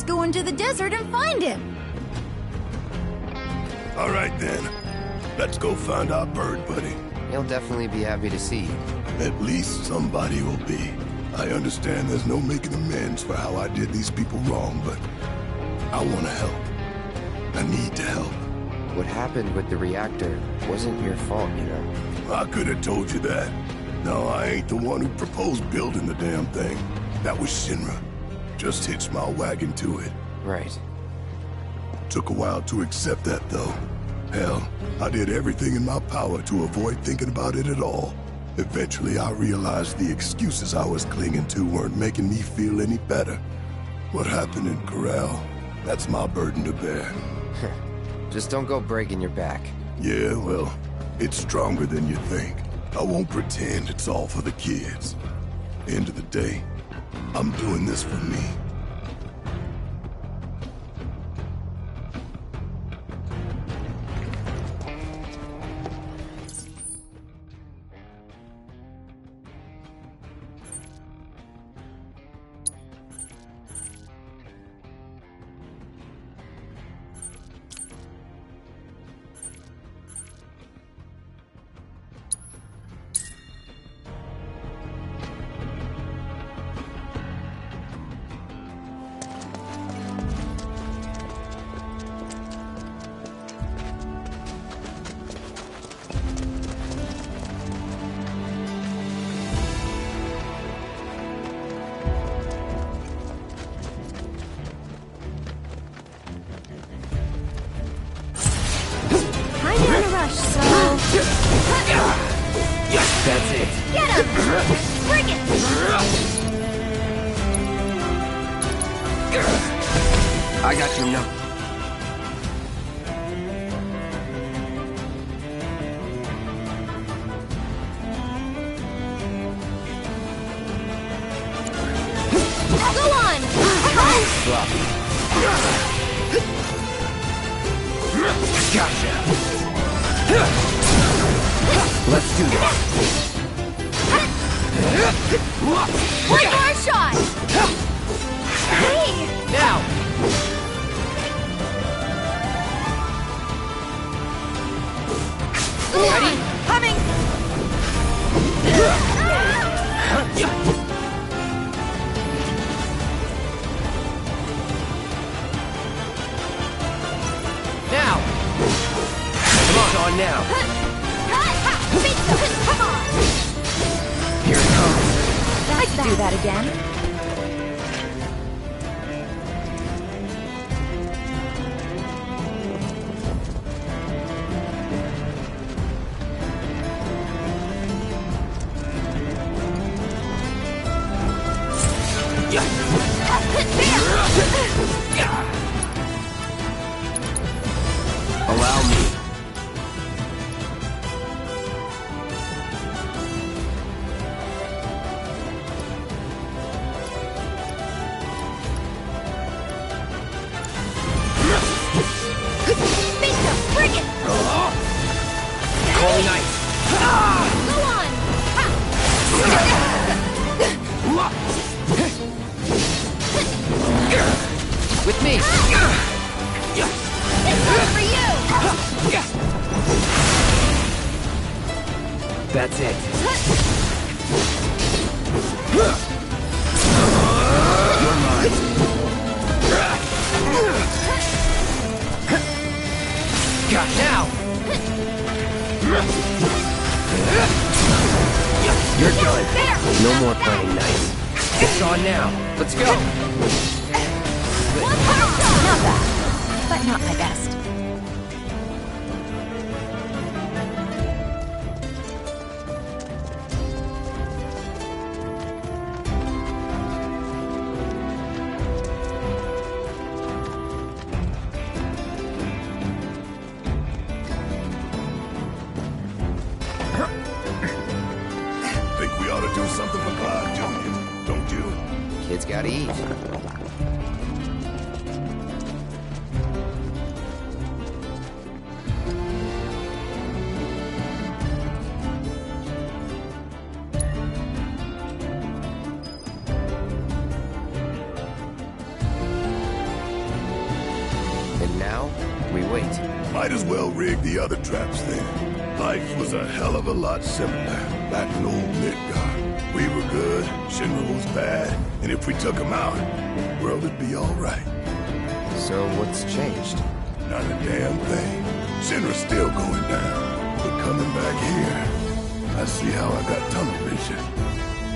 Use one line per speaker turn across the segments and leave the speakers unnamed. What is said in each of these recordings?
go into the desert and find him.
All right then. Let's go find our bird buddy.
He'll definitely be happy to see you.
At least somebody will be. I understand there's no making amends for how I did these people wrong, but I want to help. I need to help.
What happened with the reactor wasn't your fault, you know.
I could have told you that. No, I ain't the one who proposed building the damn thing. That was Shinra. Just hitched my wagon to it.
Right.
Took a while to accept that, though. Hell, I did everything in my power to avoid thinking about it at all. Eventually, I realized the excuses I was clinging to weren't making me feel any better. What happened in Corral, that's my burden to bear.
Just don't go breaking your back.
Yeah, well, it's stronger than you think. I won't pretend it's all for the kids. End of the day, I'm doing this for me.
That's it.
Get him! Bring it!
I got your number.
Go on!
Sloppy. Gotcha. Let's do this.
One more shot! Hey!
Now! Ready?
Coming!
Now! Come on now.
Come on!
Here it comes.
I can do that again.
Allow me.
Bring it!
Calling ice.
Go on!
With me.
This one's for you!
That's it. You're mine. Got now. You're done. No more playing nice. It's on now. Let's go.
One more shot! Not bad, but not my best.
Think we ought to do something for Clyde, Jr., don't you?
Kids gotta eat. we wait?
Might as well rig the other traps then. Life was a hell of a lot simpler back in old Midgard. We were good, Shinra was bad, and if we took him out, the world would be alright.
So what's changed?
Not a damn thing. Shinra's still going down, but coming back here, I see how I got tunnel vision.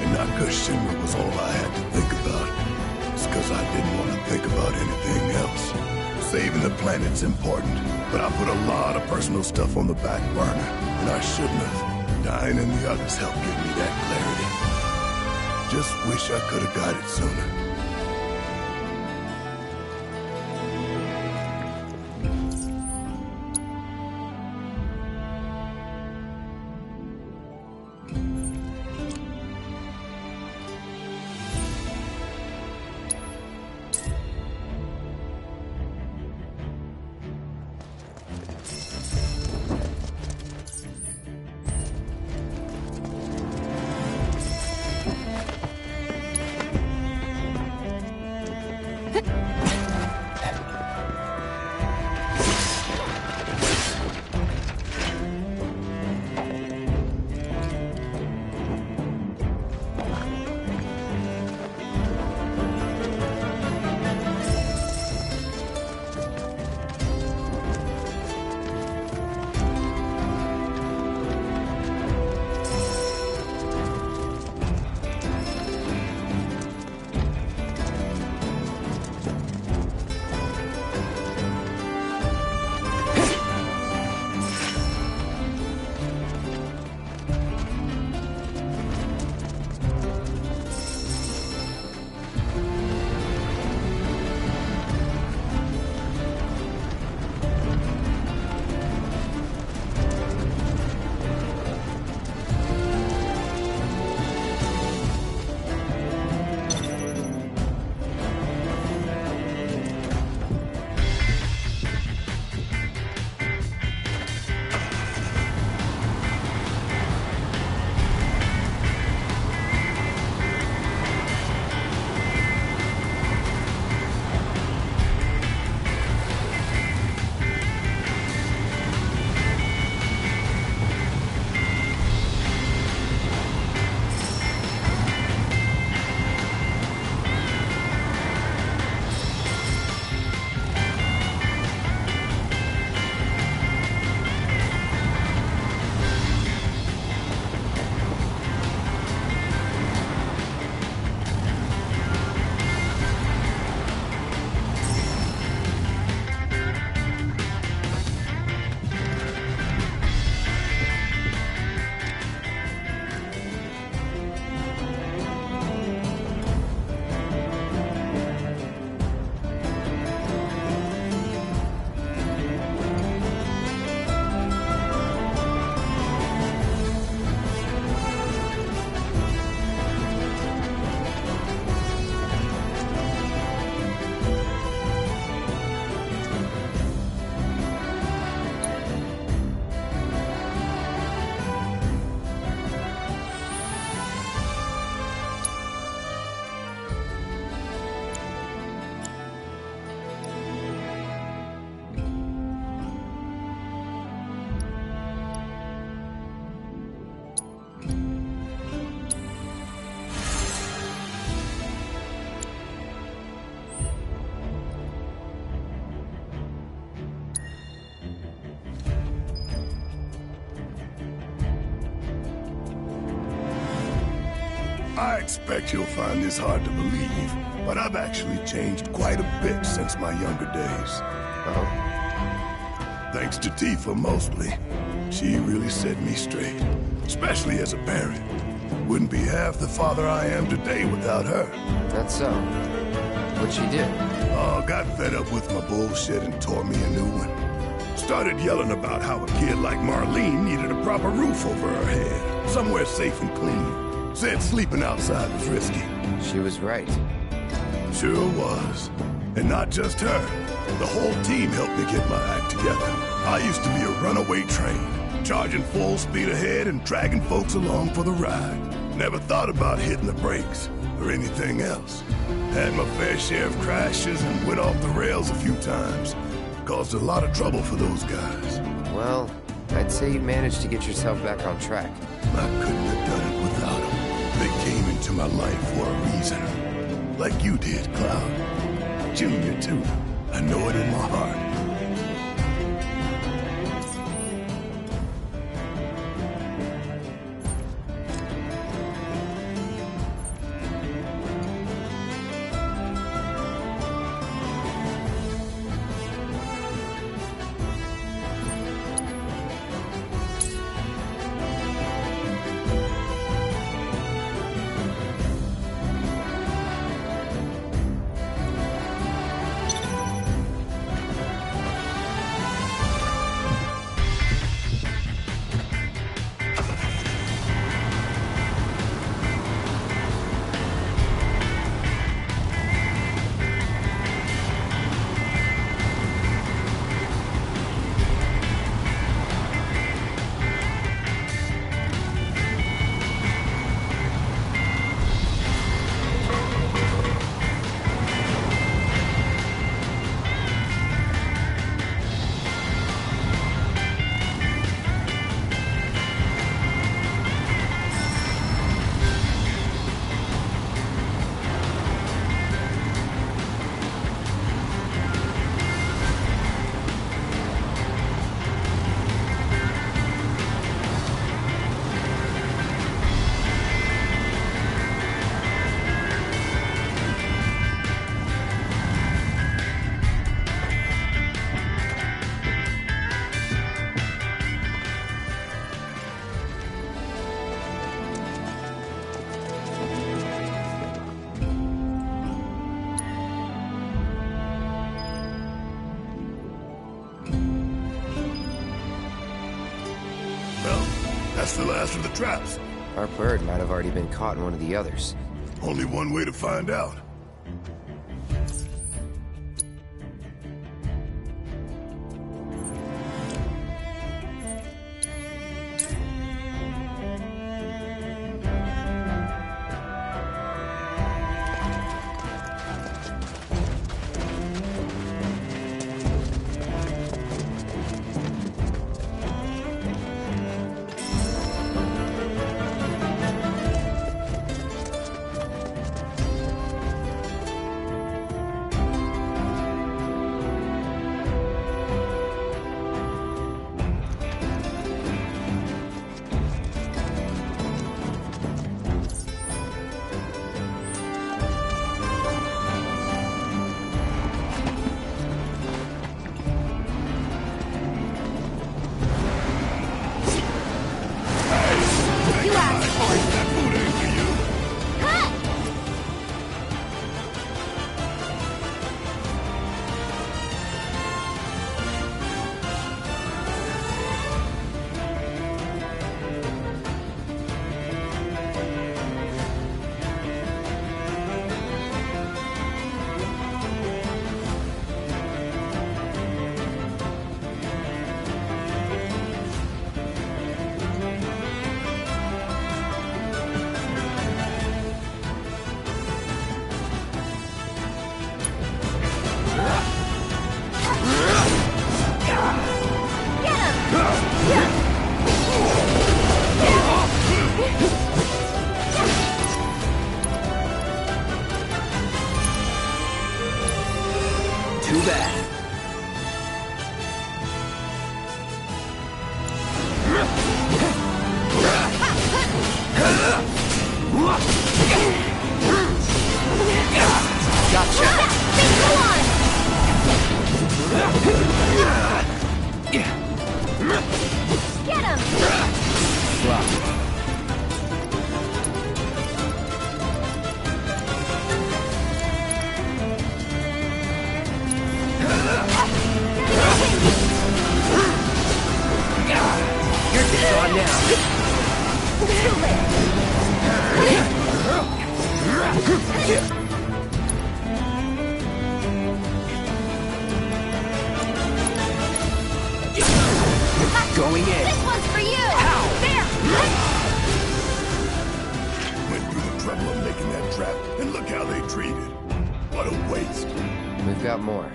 And not because Shinra was all I had to think about. It's because I didn't want to think about anything else. Saving the planet's important, but I put a lot of personal stuff on the back burner, and I shouldn't have. Dying and the others helped give me that clarity. Just wish I could have got it sooner. I expect you'll find this hard to believe, but I've actually changed quite a bit since my younger days.
Oh?
Thanks to Tifa, mostly. She really set me straight, especially as a parent. Wouldn't be half the father I am today without her.
That's so. What'd she do?
Oh, got fed up with my bullshit and tore me a new one. Started yelling about how a kid like Marlene needed a proper roof over her head, somewhere safe and clean. Said sleeping outside was risky.
She was right.
Sure was. And not just her. The whole team helped me get my act together. I used to be a runaway train, charging full speed ahead and dragging folks along for the ride. Never thought about hitting the brakes or anything else. Had my fair share of crashes and went off the rails a few times. caused a lot of trouble for those guys.
Well, I'd say you managed to get yourself back on track.
I couldn't have done it without them. They came into my life for a reason. Like you did, Cloud. Junior, too. I know it in my heart. That's the last of the traps.
Our bird might have already been caught in one of the others.
Only one way to find out.
Too bad. Gotcha.
Go on! Get him!
Wow. You're just on now.
Too
Going in.
This one's for you!
Ow.
There!
Went through the trouble of making that trap, and look how they treated. What a waste.
We've got more.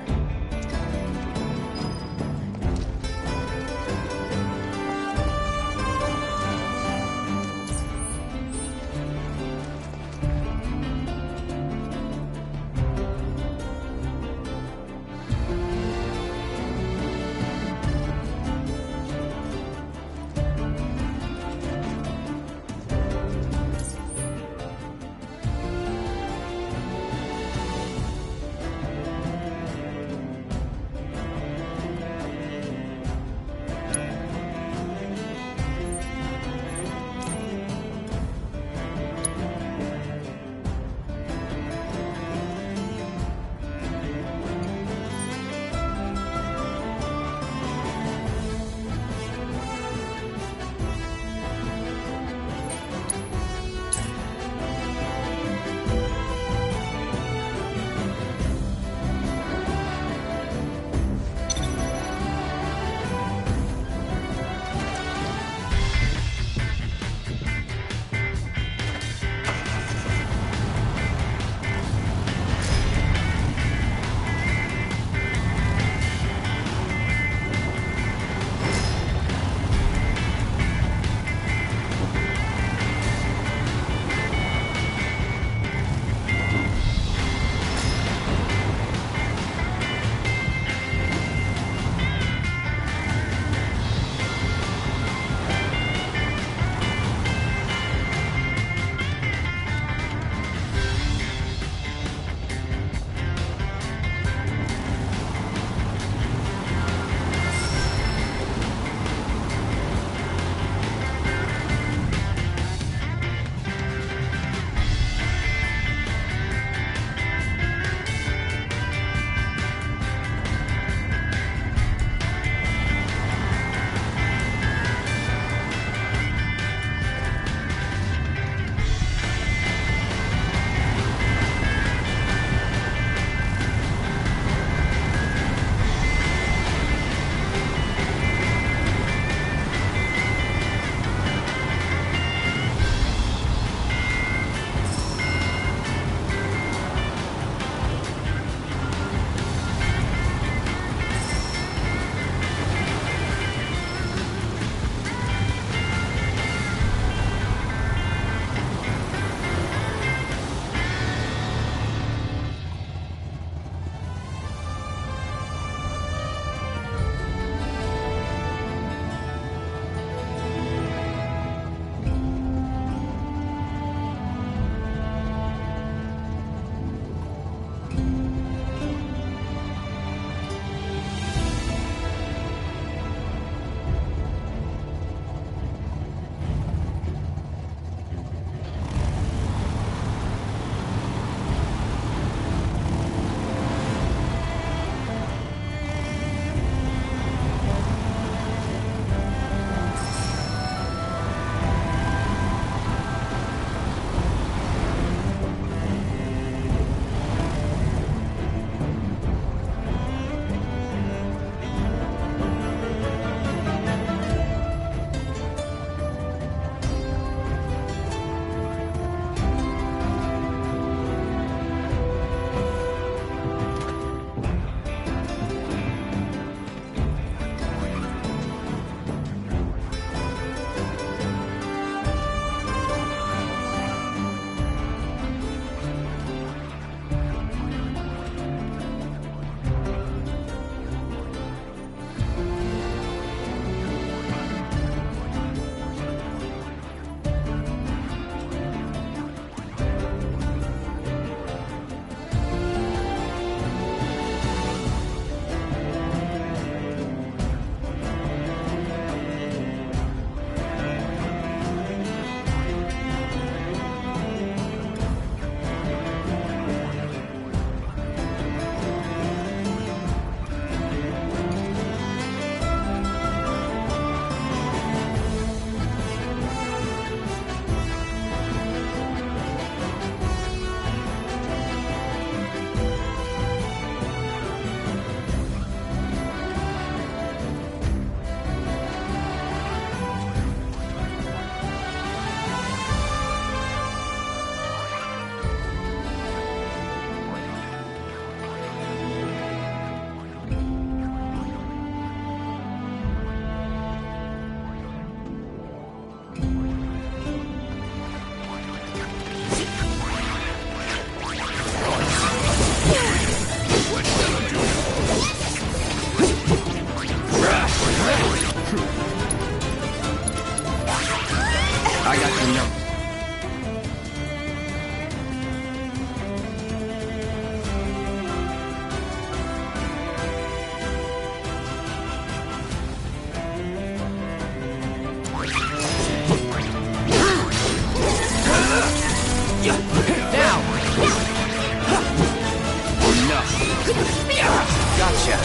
Gotcha.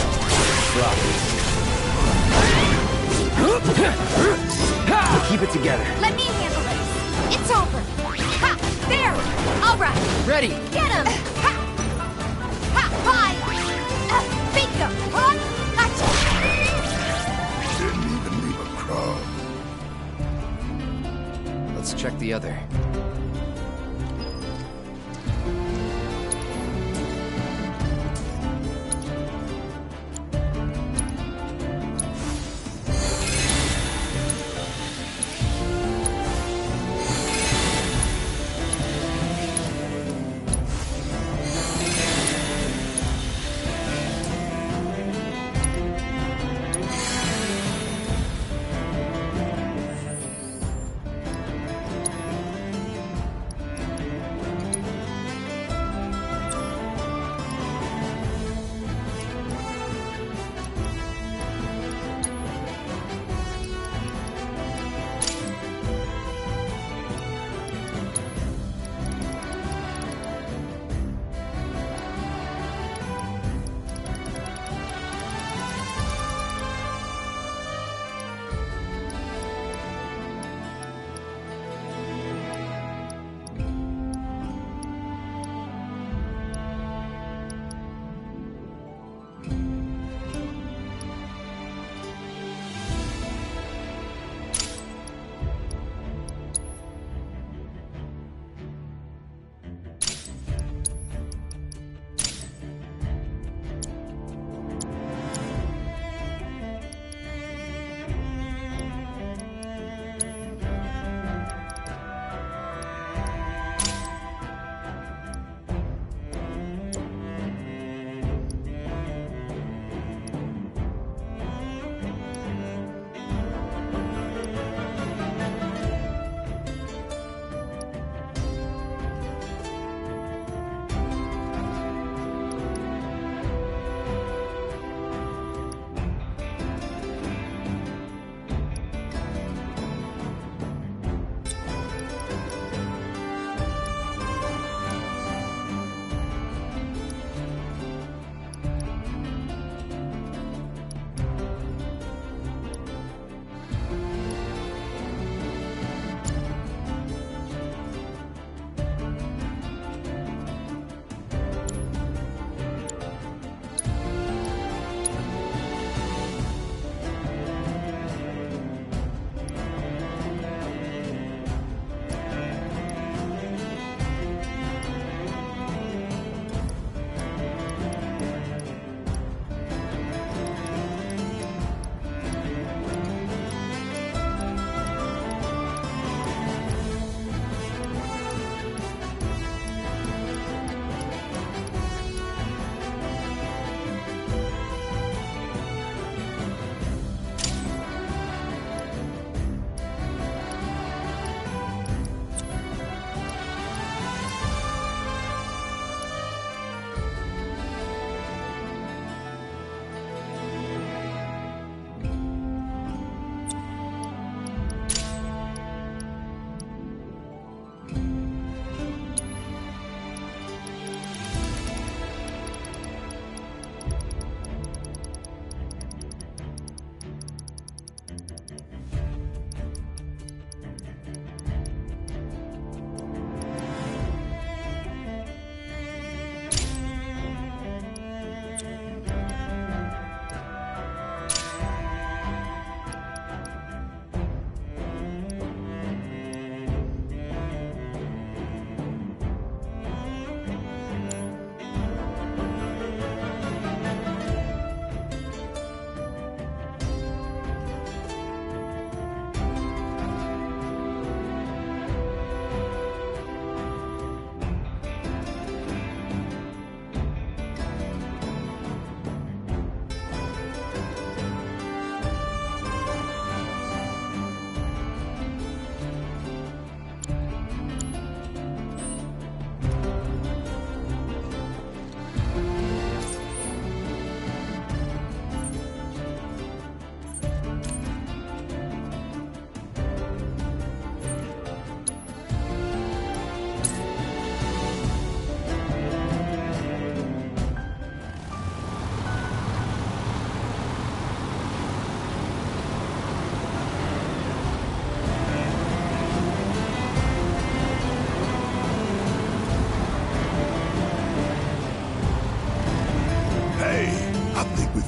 Drop. Keep it together.
Let me handle this. It's over. Ha! There! All right.
Ready.
Get him! Ha! Ha! Bye! Bingo! Huh? Gotcha!
Didn't even leave a crumb.
Let's check the other.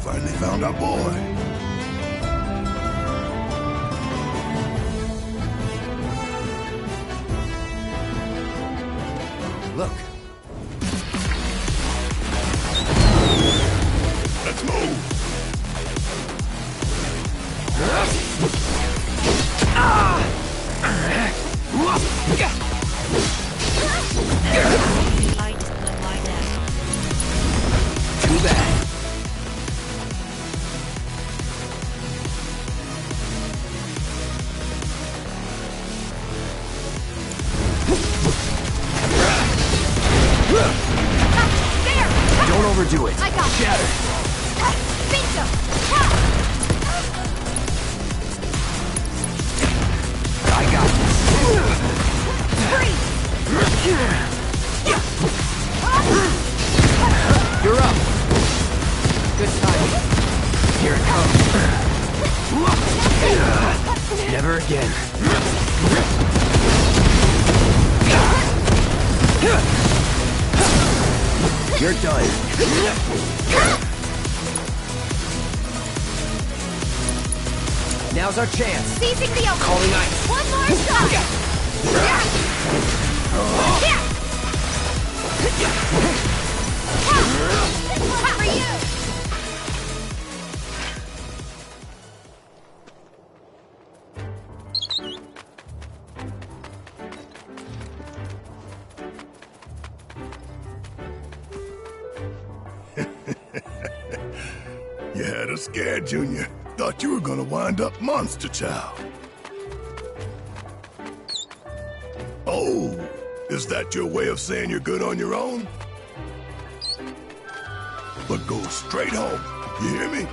finally found our boy.
Look.
Let's move.
I just went like that.
Too bad.
There!
Don't overdo it.
I got it.
Shatter.
Bingo!
I got this.
Freeze!
You're up. Good timing. Here it comes. Never again. You're done. Now's our chance.
Seizing the opening.
Calling ice.
One more shot! Yeah. This one's for you!
You had us scared, Junior. Thought you were gonna wind up Monster Child. Oh, is that your way of saying you're good on your own? But go straight home, you hear me?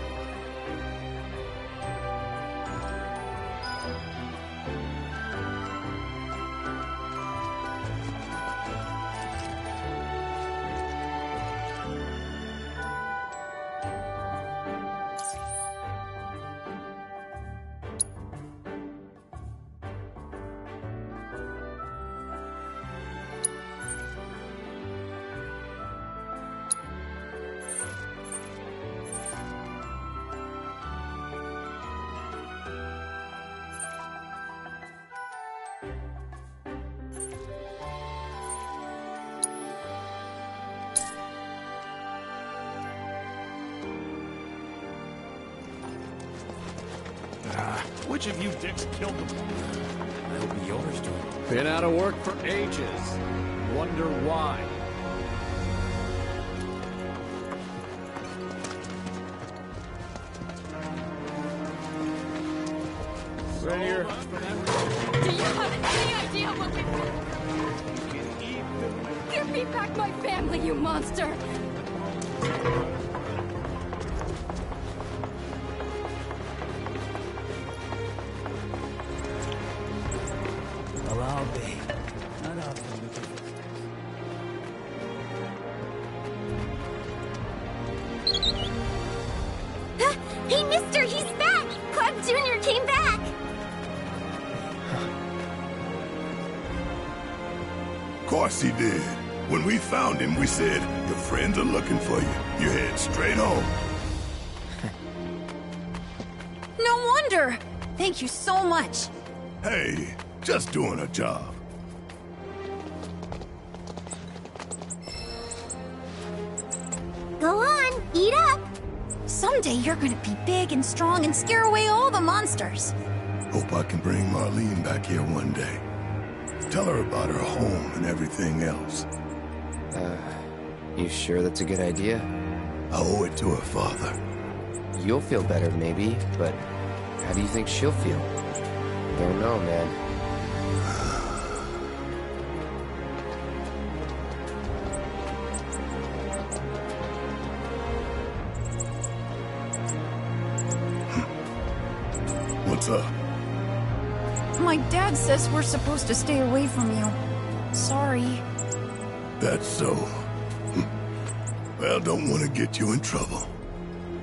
Which of you dicks killed them?
I hope yours do.
Been out of work for ages. Wonder why. Right here.
Do you have any idea what we... Give me back my family, you monster!
Allow me. Not often we can.
Hey, mister, he's back! Cloud Jr. came back!
Of course he did. When we found him, we said, your friends are looking for you. You head straight home.
No wonder! Thank you so much.
Hey, just doing a job.
Go on, eat up! Someday you're gonna be big and strong and scare away all the monsters.
Hope I can bring Marlene back here one day. Tell her about her home and everything else.
You sure that's a good idea?
I owe it to her father.
You'll feel better, maybe, but how do you think she'll feel? Don't know, man.
What's up?
My dad says we're supposed to stay away from you. Sorry.
That's so. Well, don't want to get you in trouble.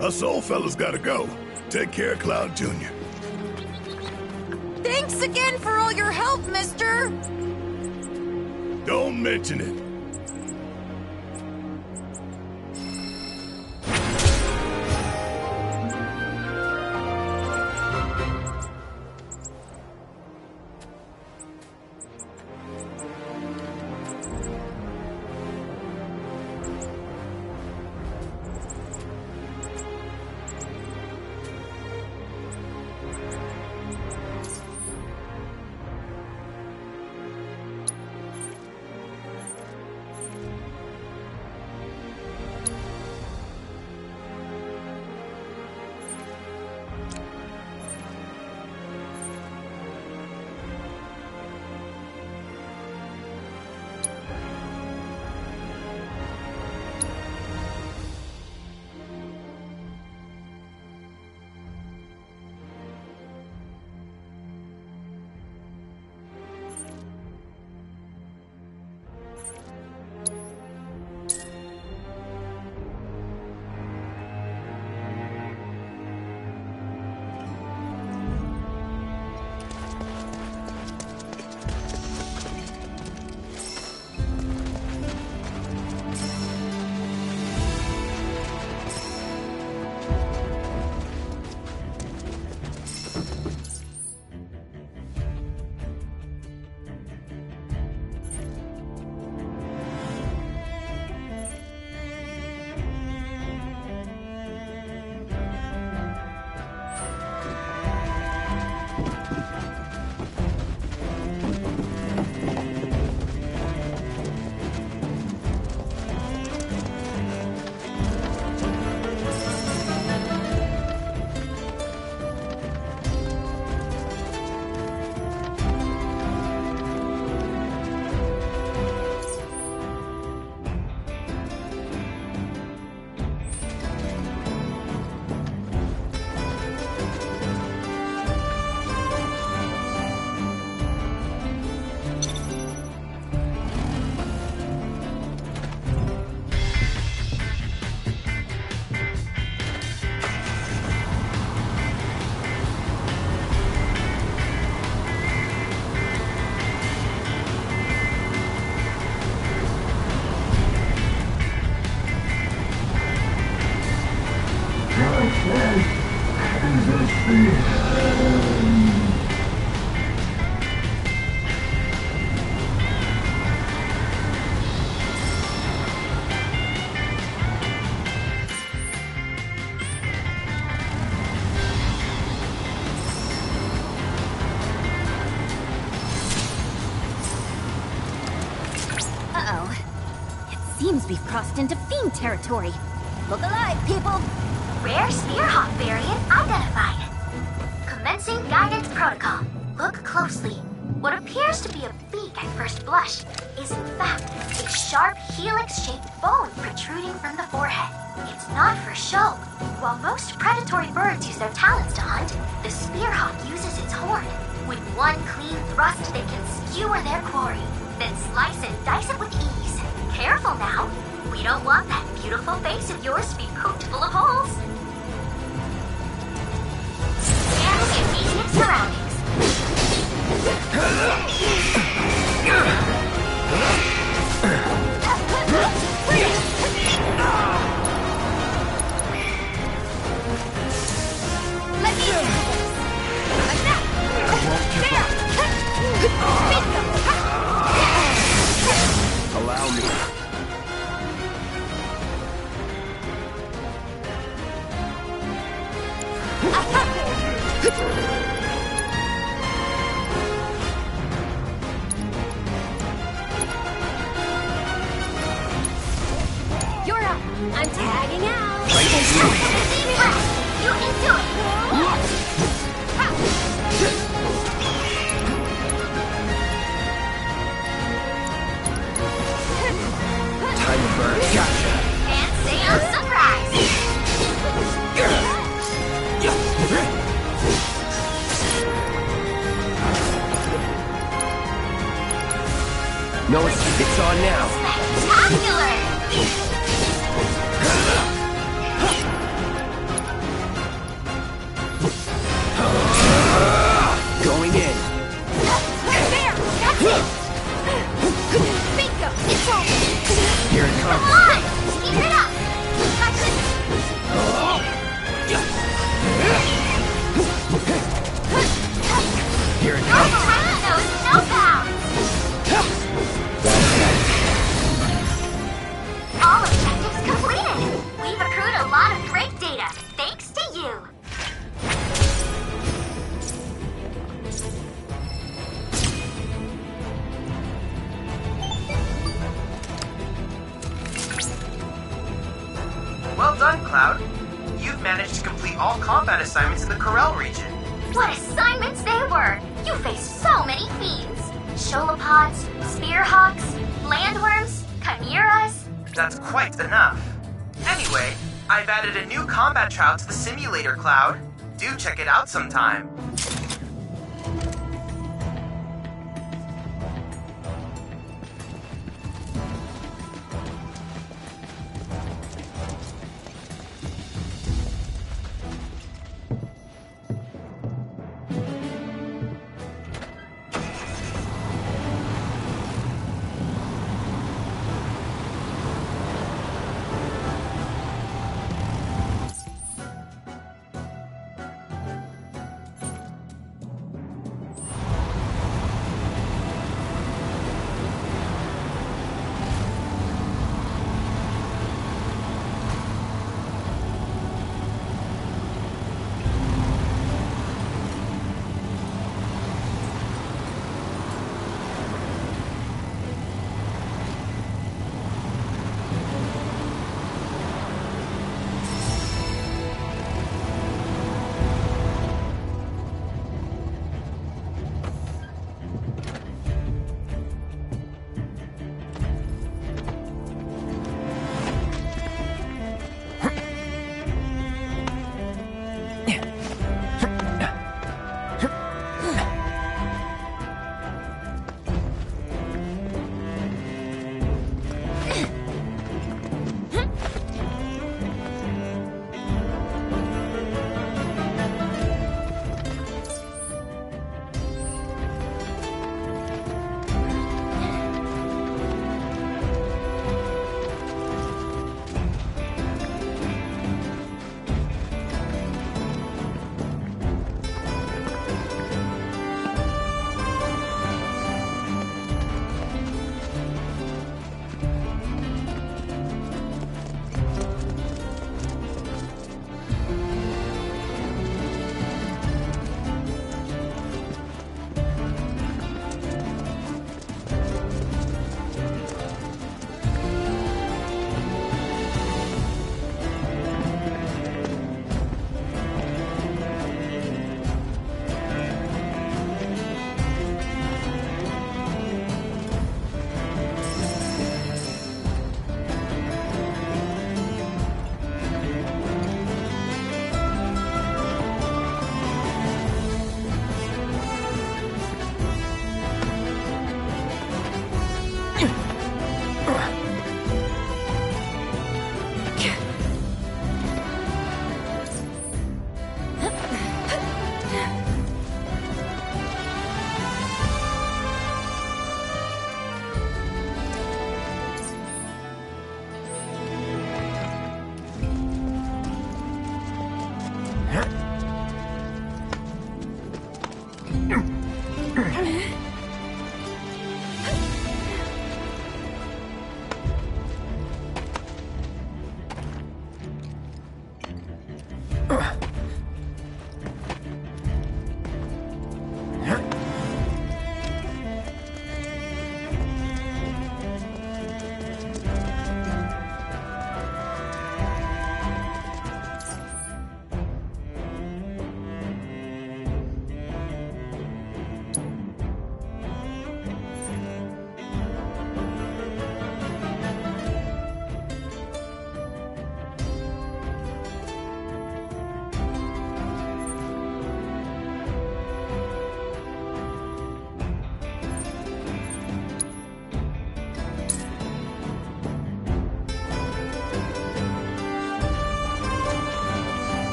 Us old fellas gotta go. Take care, Cloud Jr.
Thanks again for all your help, mister!
Don't mention it.
Uh-oh. It seems we've crossed into fiend territory. Look alive, people!
Rare Spearhawk variant identified. Commencing guidance protocol. Look closely. What appears to be a beak at first blush is in fact a sharp helix-shaped bone protruding from the forehead. It's not for show. While most predatory birds use their talons to hunt, the Spearhawk uses its horn. With one clean thrust, they can skewer their quarry, then slice and dice it with ease. Careful now. We don't want that beautiful face of yours to be poked full of holes. Scan the immediate surroundings.
Let me do this! Like that! There!
Allow me.
You're up! I'm tagging out!
You can do it!
Time to burn. Gotcha.
And stay on surprise!
No, it's on now.
Spectacular!
Going in.
There! That's it! Bingo! It's over!
Here it
Come
comes.
on! Speed it up! Touch it!
Here it
No
comes.
pianos, no bounds! All objectives completed! We've accrued a lot of great data, thanks to you!
Well done, Cloud. You've managed to complete all combat assignments in the Corel region.
What assignments they were! You faced so many fiends! Sholopods, spearhawks, landworms, chimeras.
That's quite enough. Anyway, I've added a new combat trial to the simulator, Cloud. Do check it out sometime.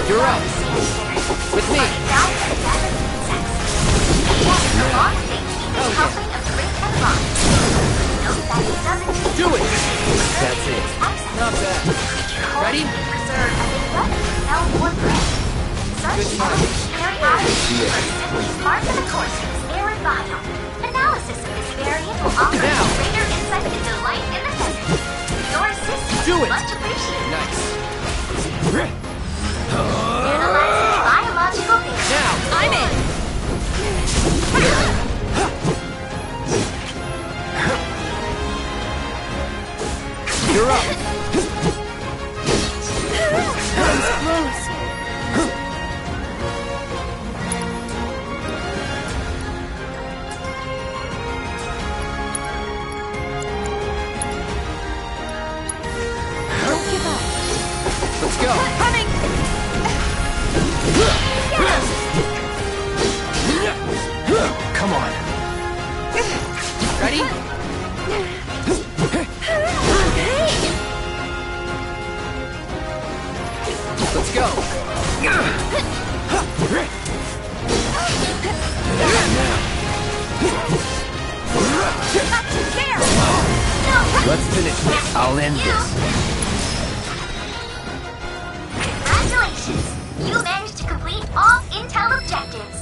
You're up. With me. Do it. That's it. Not bad. Ready? Good time.
Analysis of this variant will offer greater insight into life in the desert. Your assistance
Do it.
is much appreciated.
Nice.
Analyzing biological data.
Now.
I'm in.
You're up.
Close. Don't give up.
Let's go.
Coming.
Come on. Ready? Let's go.
There.
Let's finish this. I'll end this.
Congratulations! You managed to complete all intel objectives.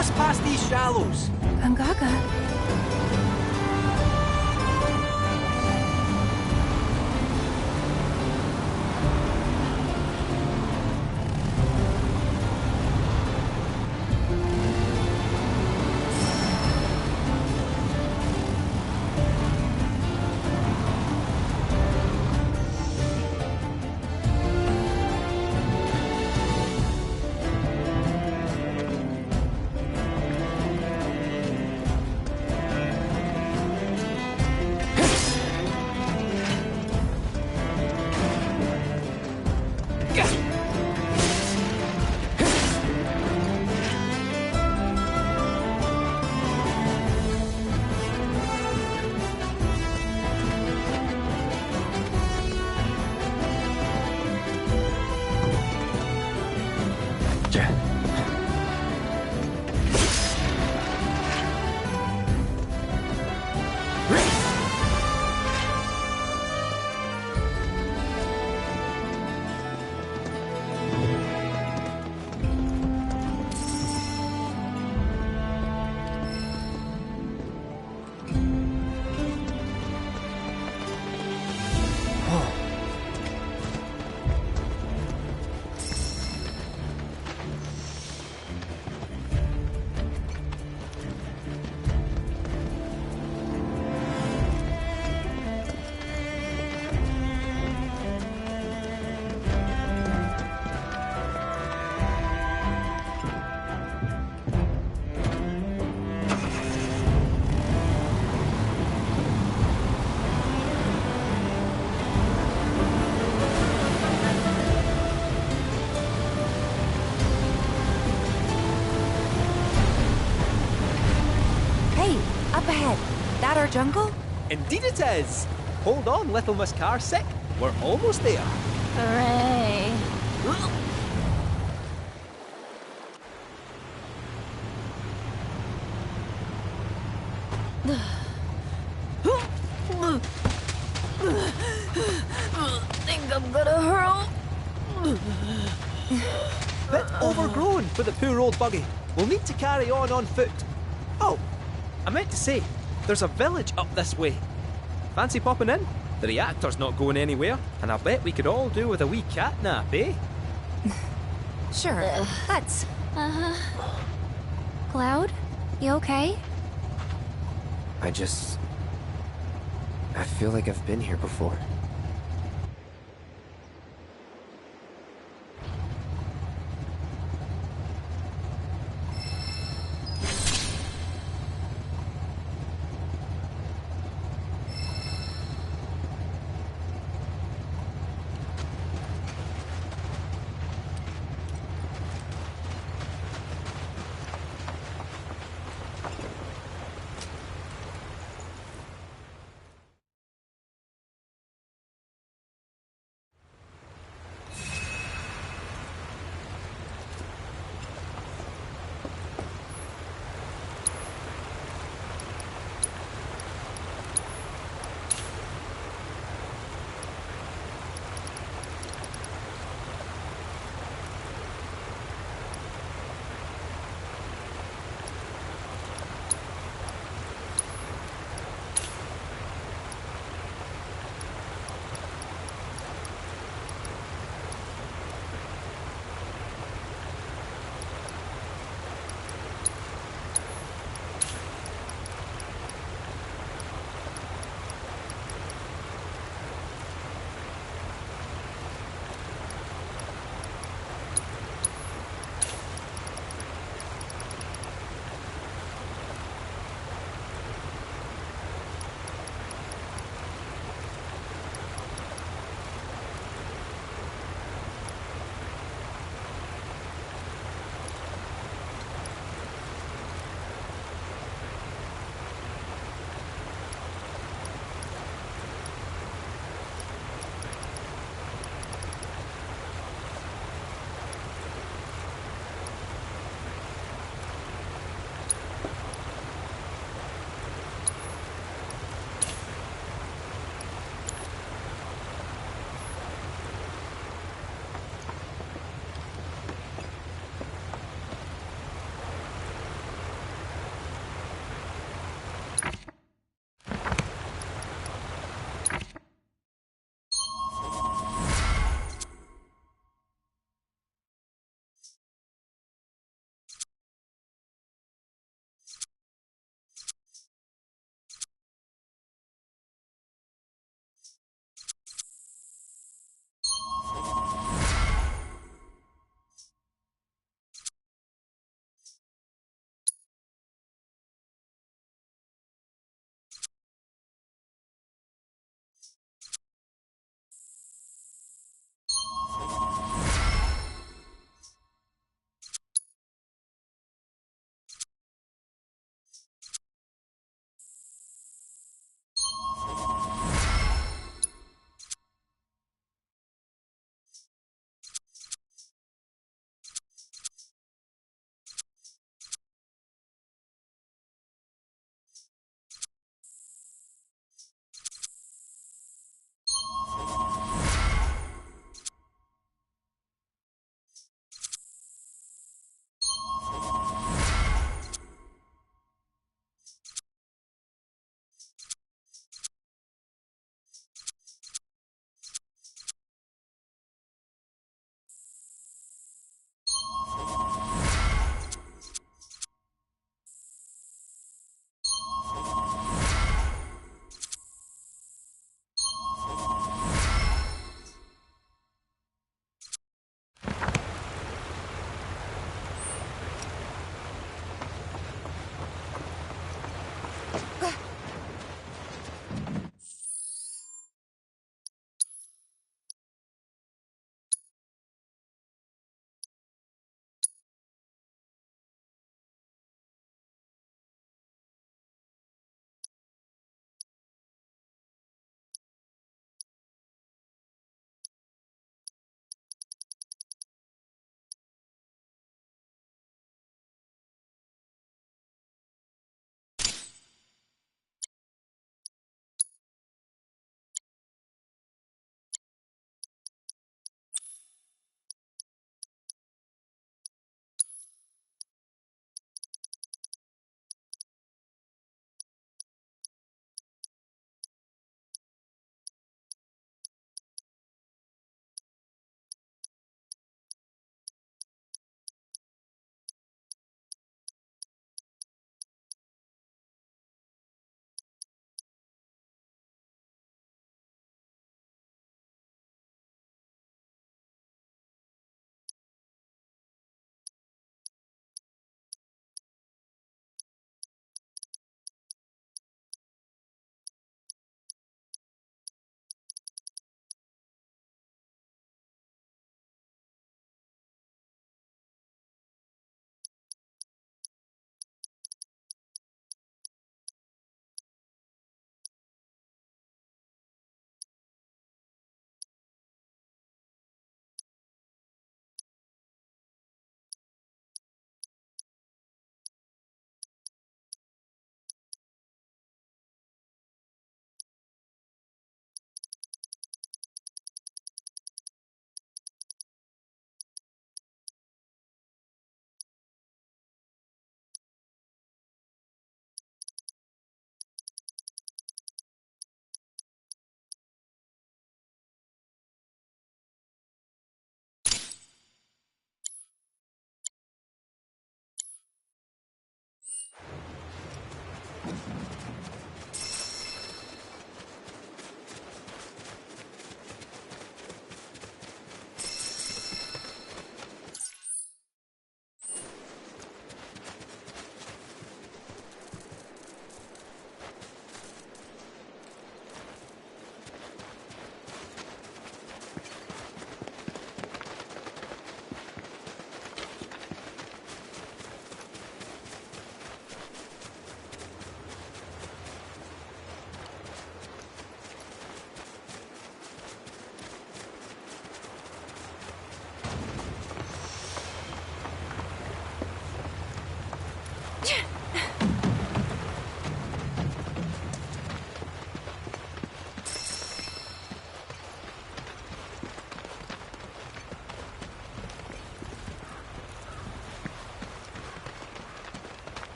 just past these shallows.
Angaga. Up ahead. That our jungle?
Indeed it is. Hold on, little Miss Carsick. We're almost there.
Hooray. Think I'm gonna hurl.
Bit overgrown for the poor old buggy. We'll need to carry on foot. Oh, I meant to say, there's a village up this way. Fancy popping in? The reactor's not going anywhere, and I bet we could all do with a wee cat nap, eh?
Sure, let's. Cloud, you okay?
I feel like I've been here before.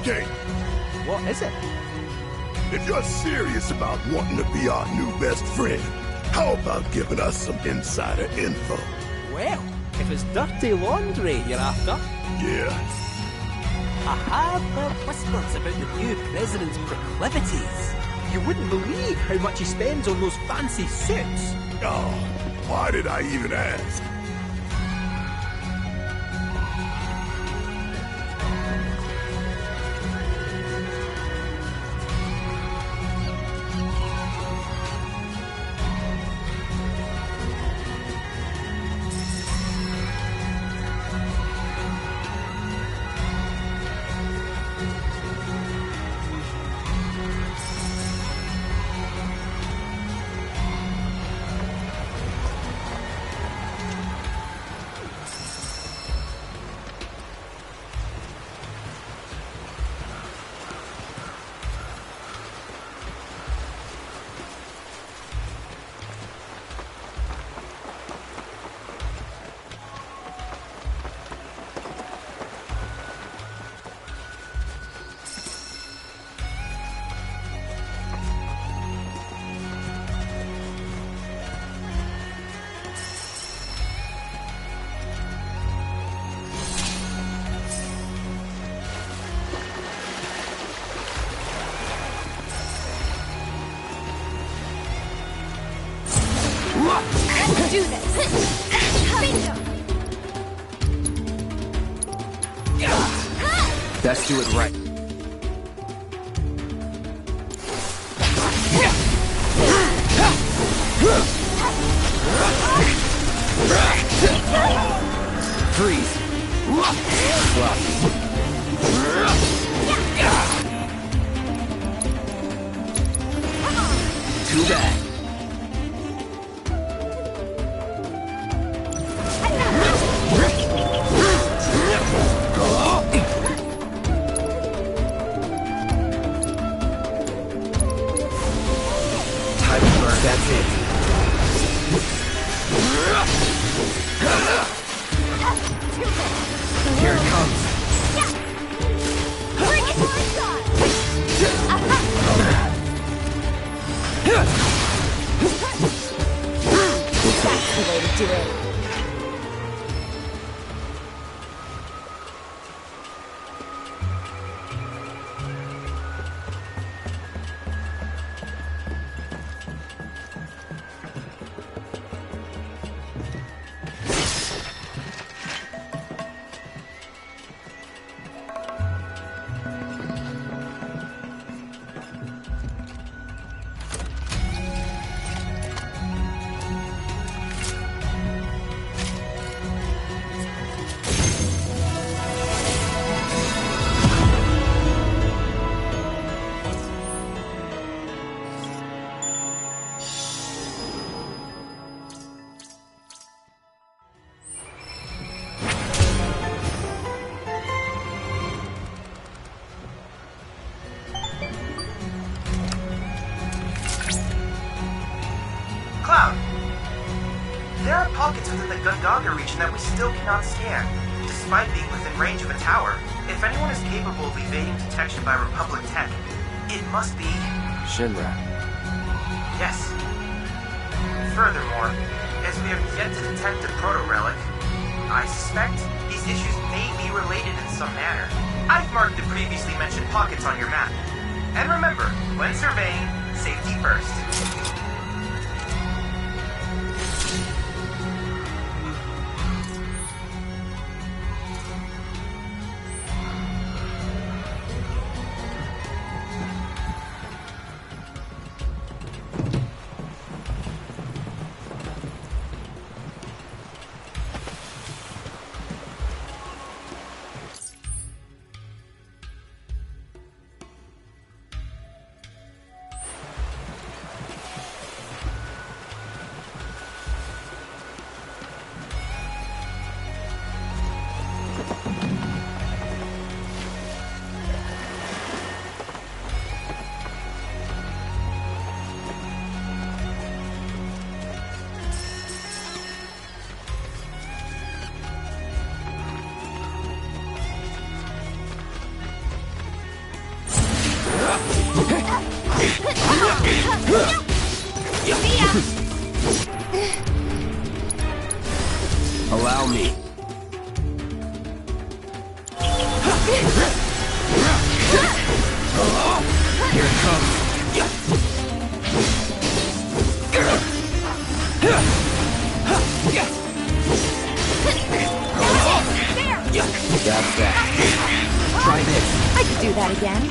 Kate,
What is it?
if you're serious about wanting to be our new best friend, how about giving us some insider info?
Well, if it's dirty laundry you're after,
Yeah,
I have heard whispers about the new president's proclivities. You wouldn't believe how much he spends on those fancy suits.
oh, why did I even ask?
Let's do this! Bingo!
Let's do it right. Freeze. Too bad.
region that we still cannot scan, despite being within range of a tower. If anyone is capable of evading detection by Republic tech, it must be...
Shinra.
Yes. Furthermore, as we have yet to detect a proto-relic, I suspect these issues may be related in some manner. I've marked the previously mentioned pockets on your map. And remember, when surveying, safety first.
Allow me. Here it comes. That's that. Try this.
I could do that again.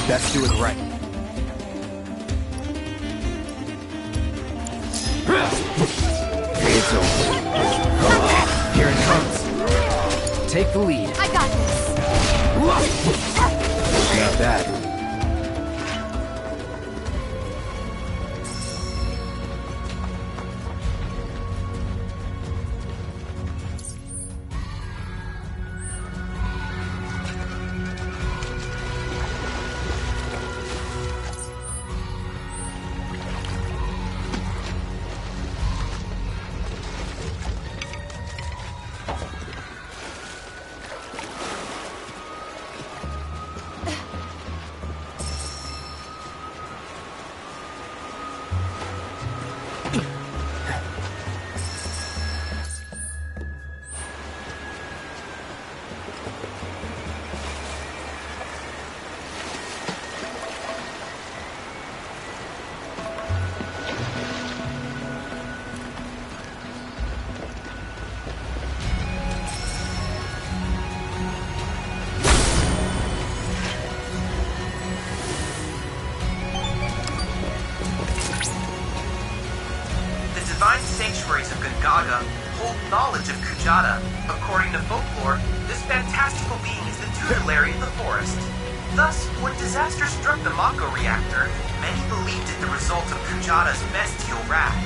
Let's do it right. It's over. Here it comes. Take the lead.
I got this.
Not bad.
Sanctuaries of Gongaga hold knowledge of Kujata. According to folklore, this fantastical being is the tutelary of the forest. Thus, when disaster struck the Mako reactor, many believed it the result of Kujata's bestial wrath.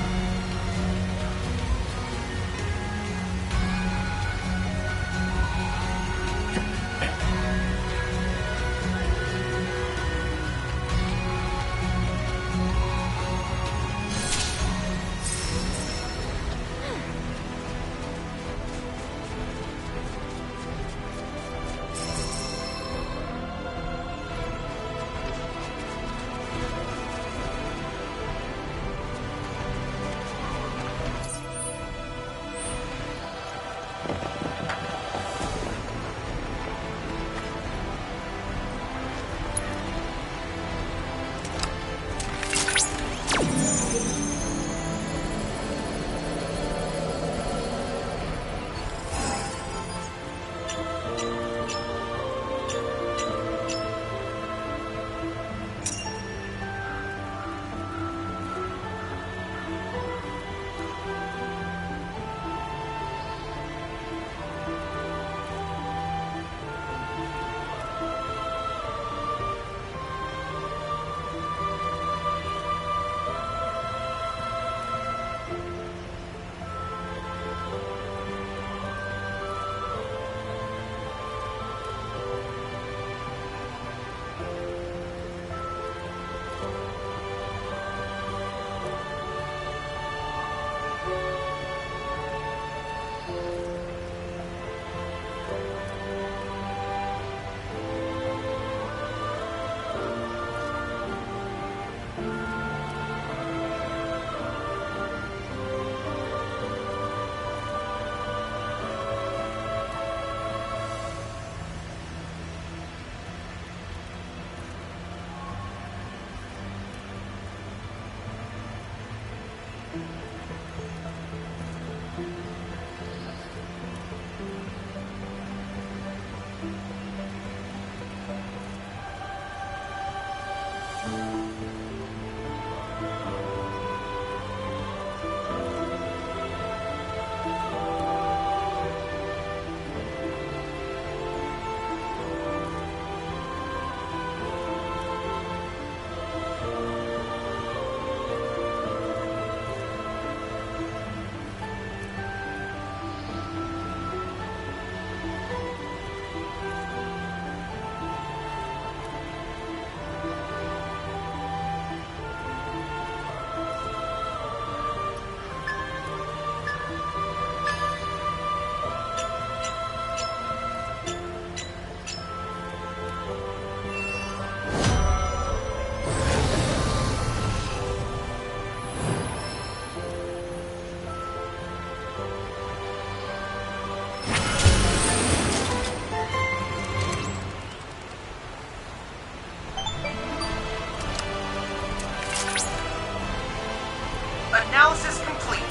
Analysis complete.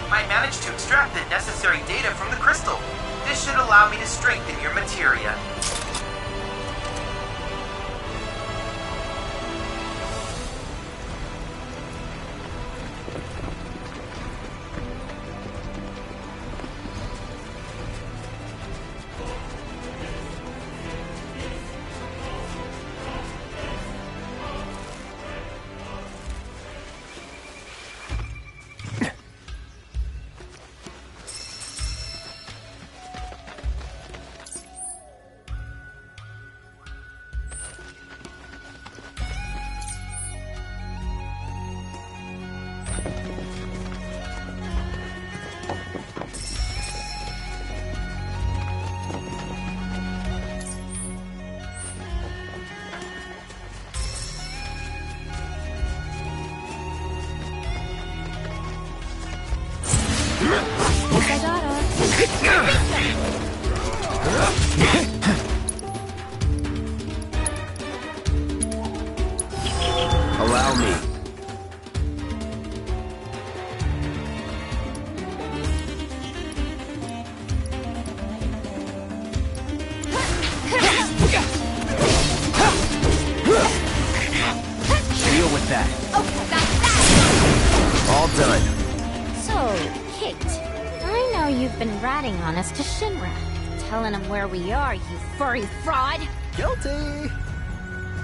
I managed to extract the necessary data from the crystal. This should allow me to strengthen your materia.
Allow me. Deal with that.
Okay, that's that!
All done.
So, Kate, I know you've been ratting on us to Shinra. Telling him where we are, you furry fraud!
Guilty!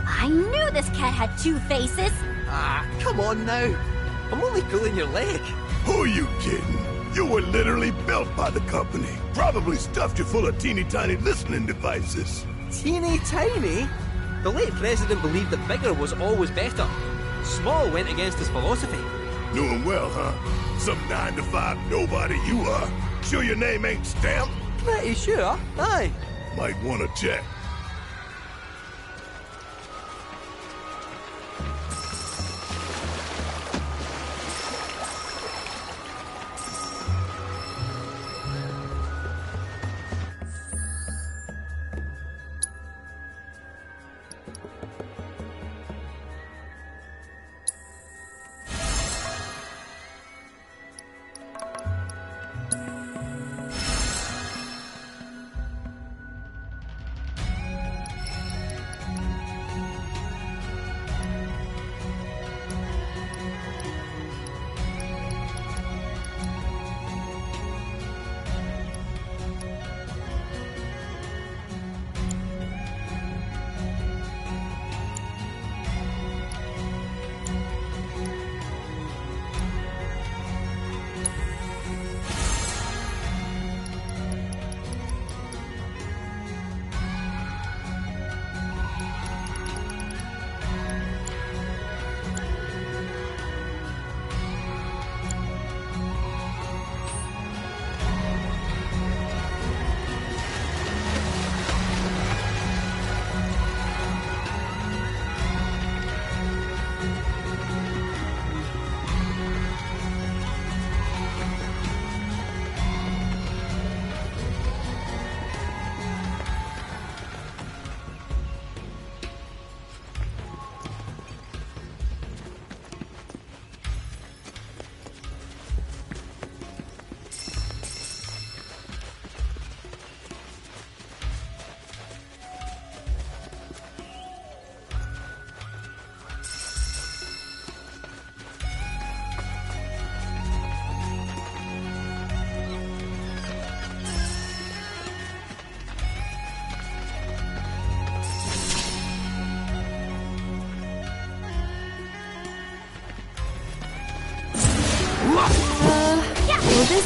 I knew this cat had two faces!
Ah, come on now. I'm only pulling your leg.
Who are you kidding? You were literally built by the company. Probably stuffed you full of teeny tiny listening devices.
Teeny tiny? The late president believed that bigger was always better. Small went against his philosophy.
Knew him well, huh? Some 9-to-5 nobody you are. Sure your name ain't stamped?
Pretty sure, aye.
Might want to check.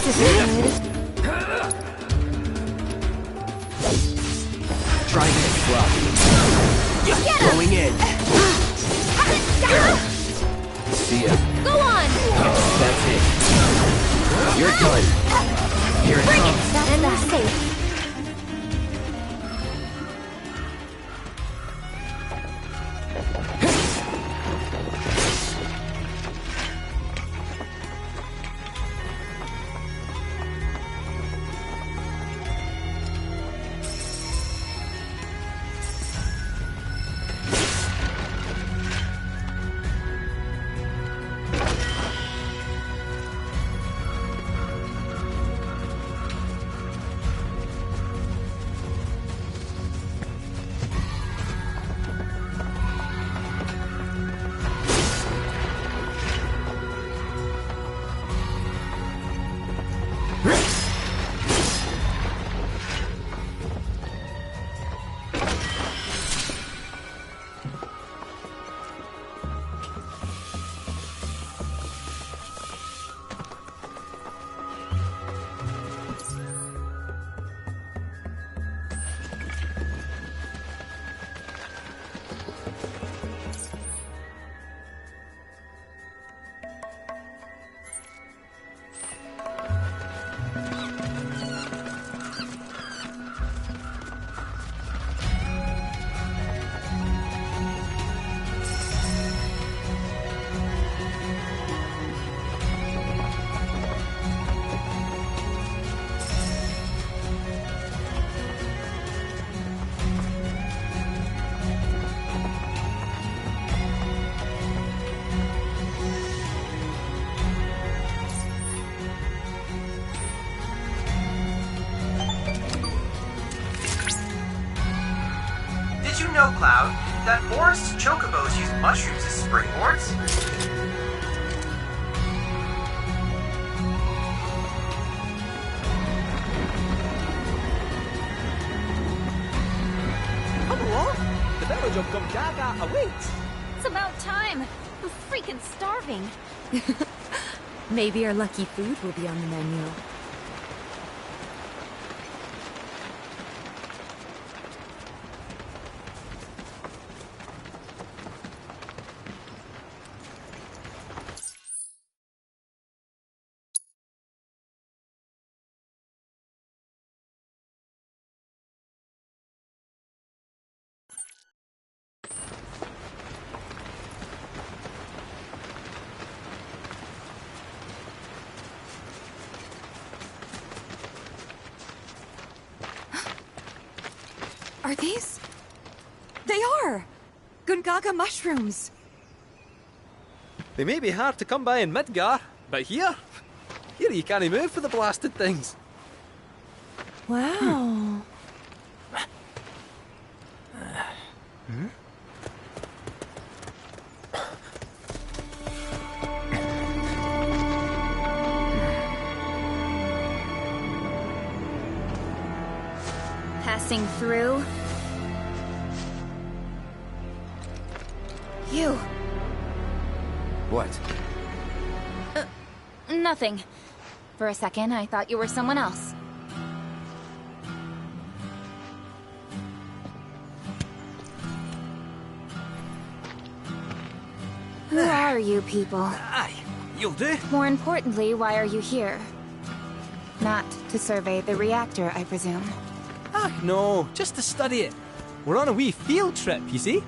This isn't good.
Try this, Fluff. Going in. See ya.
Go on!
That's it. You're done. Here it comes.
And that's safe.
know, Cloud, that forest's chocobos use mushrooms as springboards?
Come along! The village of Gungaga awaits!
It's about time! We're freaking starving!
Maybe our lucky food will be on the menu.
Are these? They are! Gungaga mushrooms!
They may be hard to come by in Midgar, but here you can't move for the blasted things.
Wow.
Passing through. You.
What?
Nothing. For a second, I thought you were someone else. Who are you people?
Aye, you'll do.
More importantly, why are you here? Not to survey the reactor, I presume.
Ah, no, just to study it. We're on a wee field trip, you see?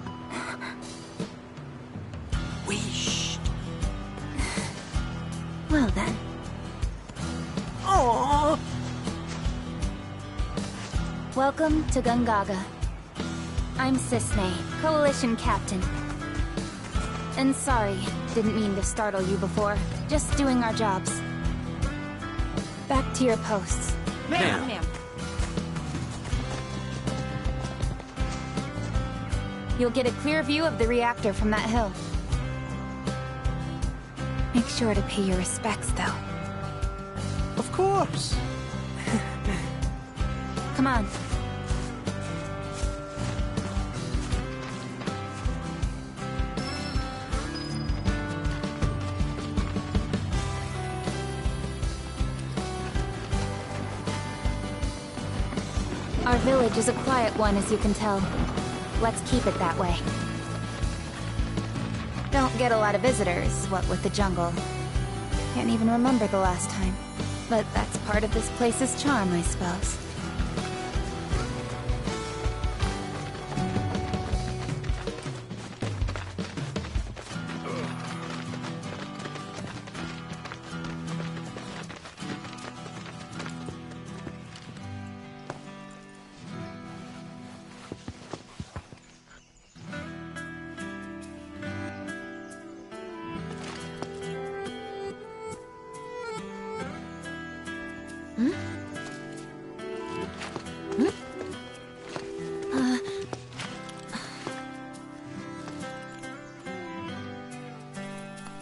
Wee shh.
Well then.
Aww.
Welcome to Gungaga. I'm Cisne, Coalition Captain. And sorry, didn't mean to startle you before. Just doing our jobs. Back to your posts.
Ma'am.
You'll get a clear view of the reactor from that hill. Make sure to pay your respects, though.
Of course.
Come on. Our village is a quiet one, as you can tell. Let's keep it that way. Don't get a lot of visitors, what with the jungle. Can't even remember the last time. But that's part of this place's charm, I suppose.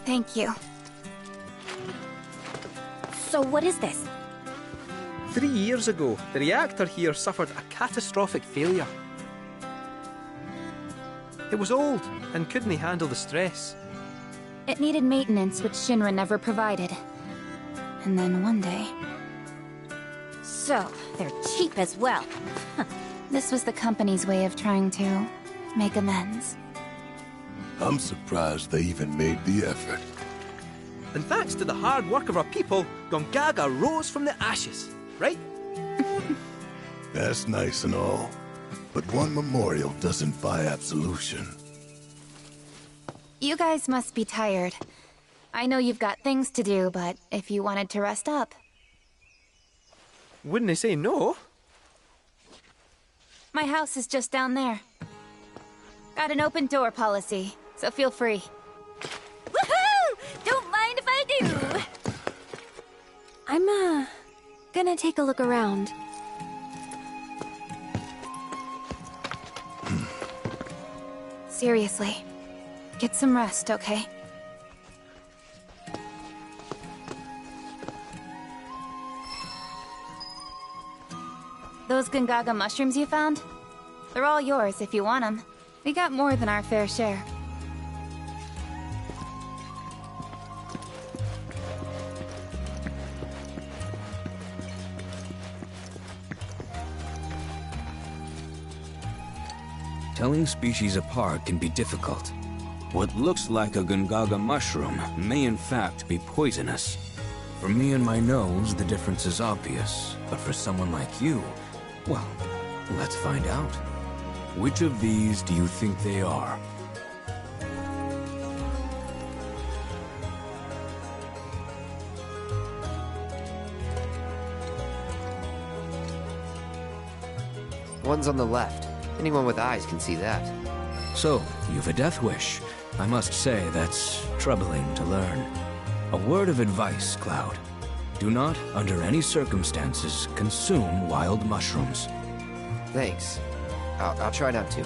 Thank you.
So what is this?
3 years ago, the reactor here suffered a catastrophic failure. It was old and couldn't handle the stress.
It needed maintenance, which Shinra never provided. And then one day...
So, they're cheap as well.
This was the company's way of trying to make amends.
I'm surprised they even made the effort.
And thanks to the hard work of our people, Gongaga rose from the ashes, right?
That's nice and all, but one memorial doesn't buy absolution.
You guys must be tired. I know you've got things to do, but if you wanted to rest up...
Wouldn't I say no?
My house is just down there. Got an open door policy, so feel free.
Woohoo! Don't mind if I do! I'm, gonna take a look around.
Seriously, get some rest, okay? Those Gongaga mushrooms you found? They're all yours if you want them. We got more than our fair share.
Telling species apart can be difficult. What looks like a Gongaga mushroom may in fact be poisonous. For me and my nose, the difference is obvious. But for someone like you, well, let's find out. Which of these do you think they are?
One's on the left. Anyone with eyes can see that.
So, you've a death wish. I must say, that's troubling to learn. A word of advice, Cloud. Do not, under any circumstances, consume wild mushrooms.
Thanks. I'll try not to.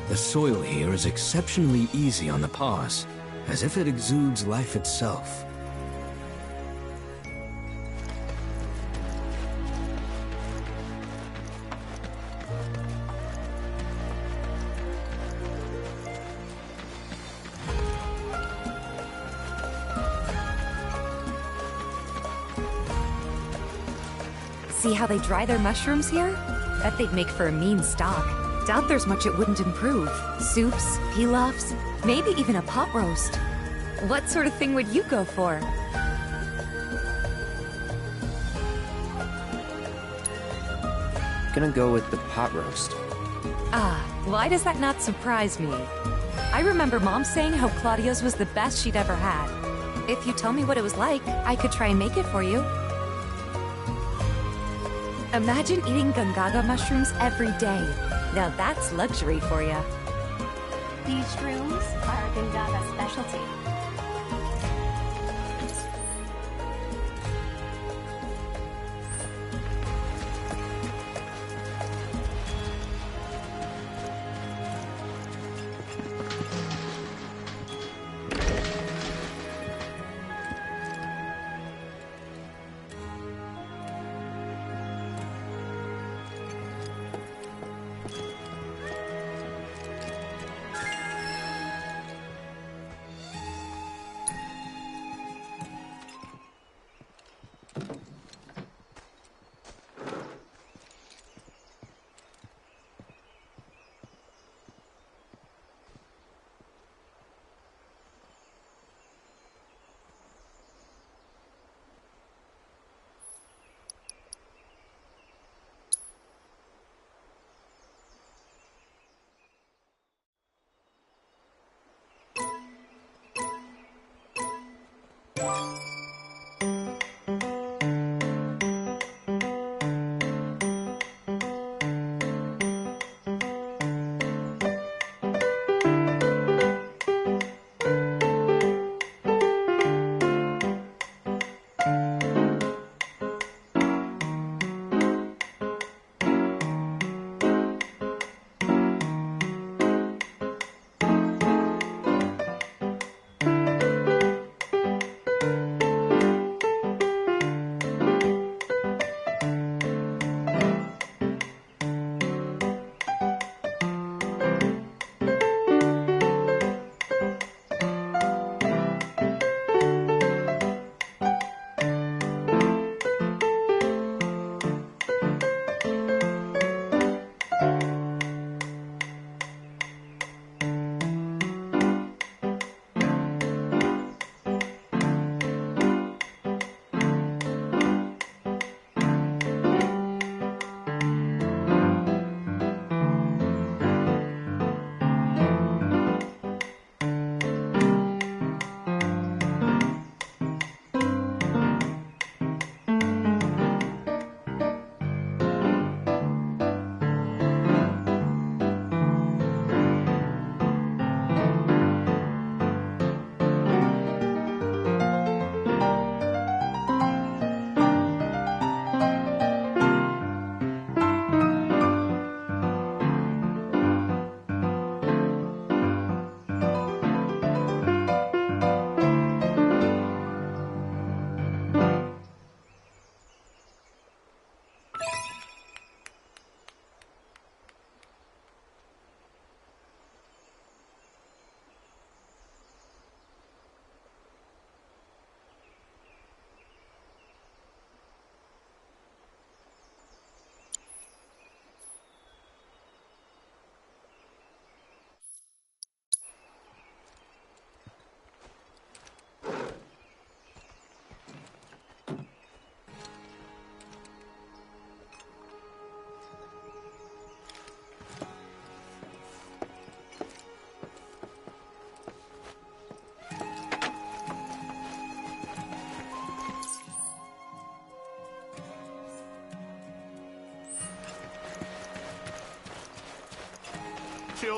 The soil here is exceptionally easy on the paws, as if it exudes life itself.
See how they dry their mushrooms here? Bet they'd make for a mean stock. Doubt there's much it wouldn't improve. Soups, pilafs, maybe even a pot roast. What sort of thing would you go for?
Gonna go with the pot roast.
Ah, why does that not surprise me? I remember Mom saying how Claudio's was the best she'd ever had. If you tell me what it was like, I could try and make it for you. Imagine eating Gongaga mushrooms every day. Now that's luxury for you.
These shrooms are a Gongaga specialty.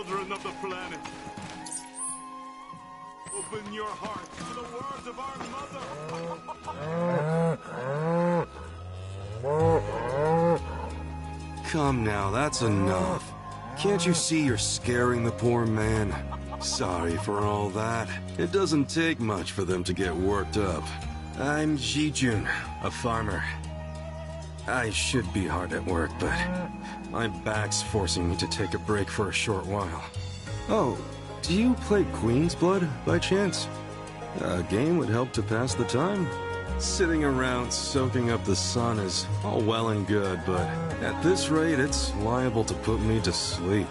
children of the planet. Open your heart to the words of our mother.
Come now, that's enough. Can't you see you're scaring the poor man? Sorry for all that. It doesn't take much for them to get worked up. I'm Jijun, a farmer. I should be hard at work, but my back's forcing me to take a break for a short while. Oh, do you play Queen's Blood by chance? A game would help to pass the time. Sitting around soaking up the sun is all well and good, but at this rate, it's liable to put me to sleep.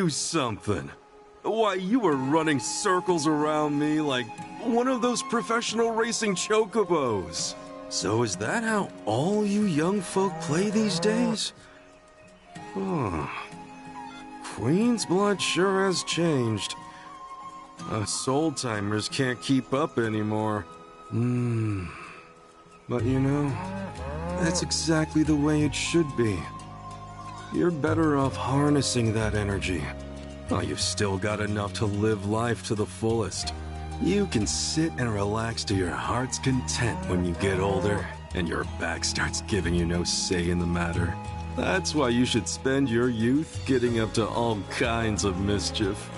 you something. Why, you were running circles around me like one of those professional racing chocobos. So is that how all you young folk play these days? Queen's blood sure has changed. Us old-timers can't keep up anymore. But you know, that's exactly the way it should be. You're better off harnessing that energy. Oh, you've still got enough to live life to the fullest. You can sit and relax to your heart's content when you get older, and your back starts giving you no say in the matter. That's why you should spend your youth getting up to all kinds of mischief.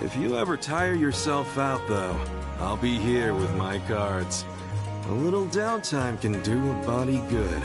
If you ever tire yourself out, though, I'll be here with my cards. A little downtime can do a body good.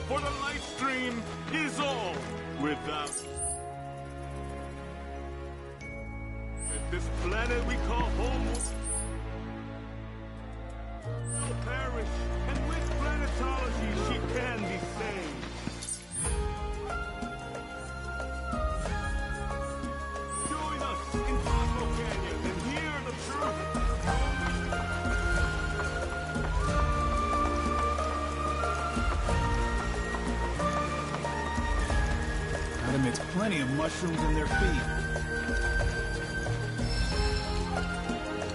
For the light stream is all without. At this planet we call home will perish, and with planetology she can be saved. Join us in Fossil Canyon and hear the truth. Admits plenty of mushrooms in their feet.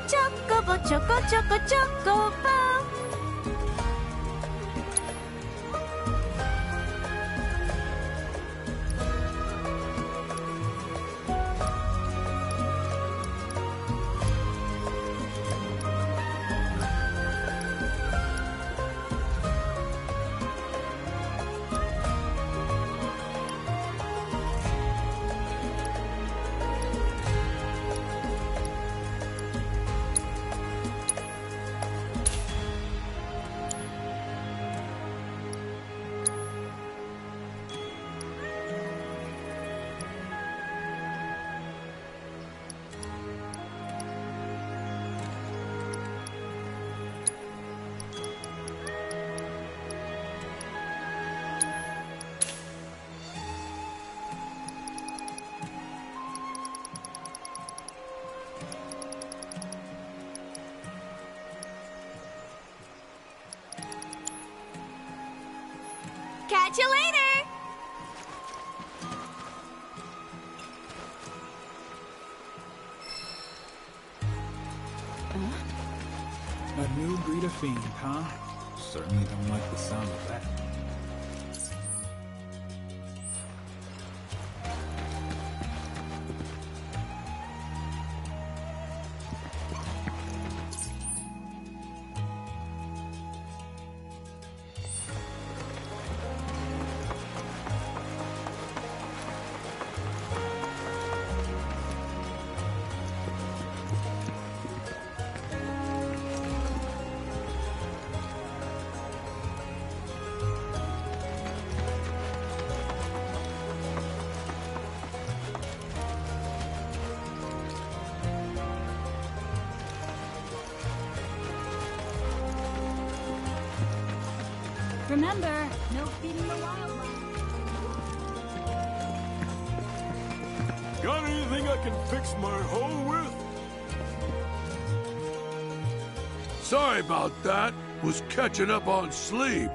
Chocobo, choco, choco, chocobo. Catch you later!
A new breed of fiend, huh? Certainly don't like the sound of that.
Remember, no feeding the wildlife.
Got anything I can fix my hole with?
Sorry about that. Was catching up on sleep.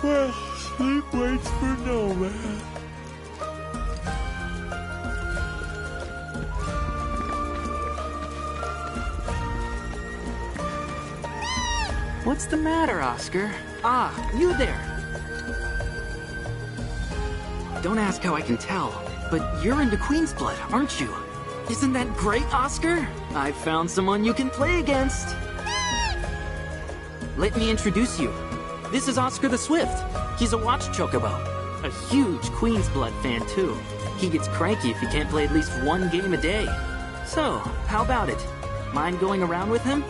Well, sleep waits for no man.
What's the matter, Oscar? Ah, you there! Don't ask how I can tell. but you're into Queen's Blood, aren't you? Isn't that great, Oscar? I've found someone you can play against. Let me introduce you. This is Oscar the Swift. He's a watch chocobo. A huge Queen's Blood fan, too. He gets cranky if he can't play at least one game a day. So, how about it? Mind going around with him?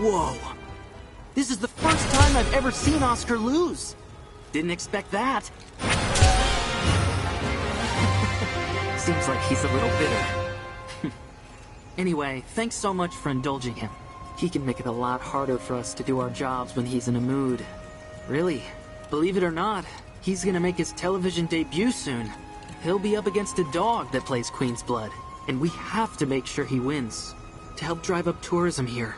Whoa! This is the first time I've ever seen Oscar lose. Didn't expect that. Seems like he's a little bitter. Anyway, thanks so much for indulging him. He can make it a lot harder for us to do our jobs when he's in a mood. Really, believe it or not, he's gonna make his television debut soon. He'll be up against a dog that plays Queen's Blood, and we have to make sure he wins to help drive up tourism here.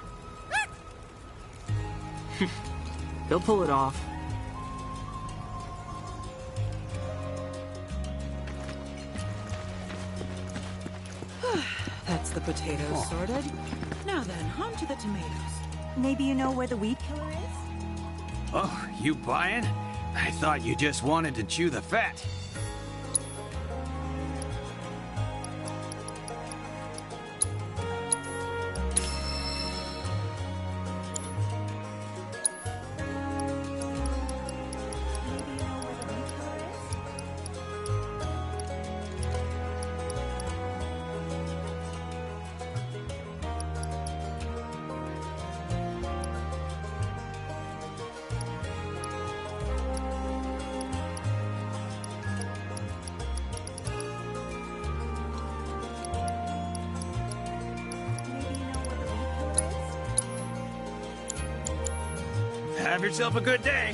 He'll pull it off.
That's the potatoes sorted. Now then, on to the tomatoes. Maybe you know where the weed killer is?
Oh, you buying? I thought you just wanted to chew the fat. Have yourself a good day.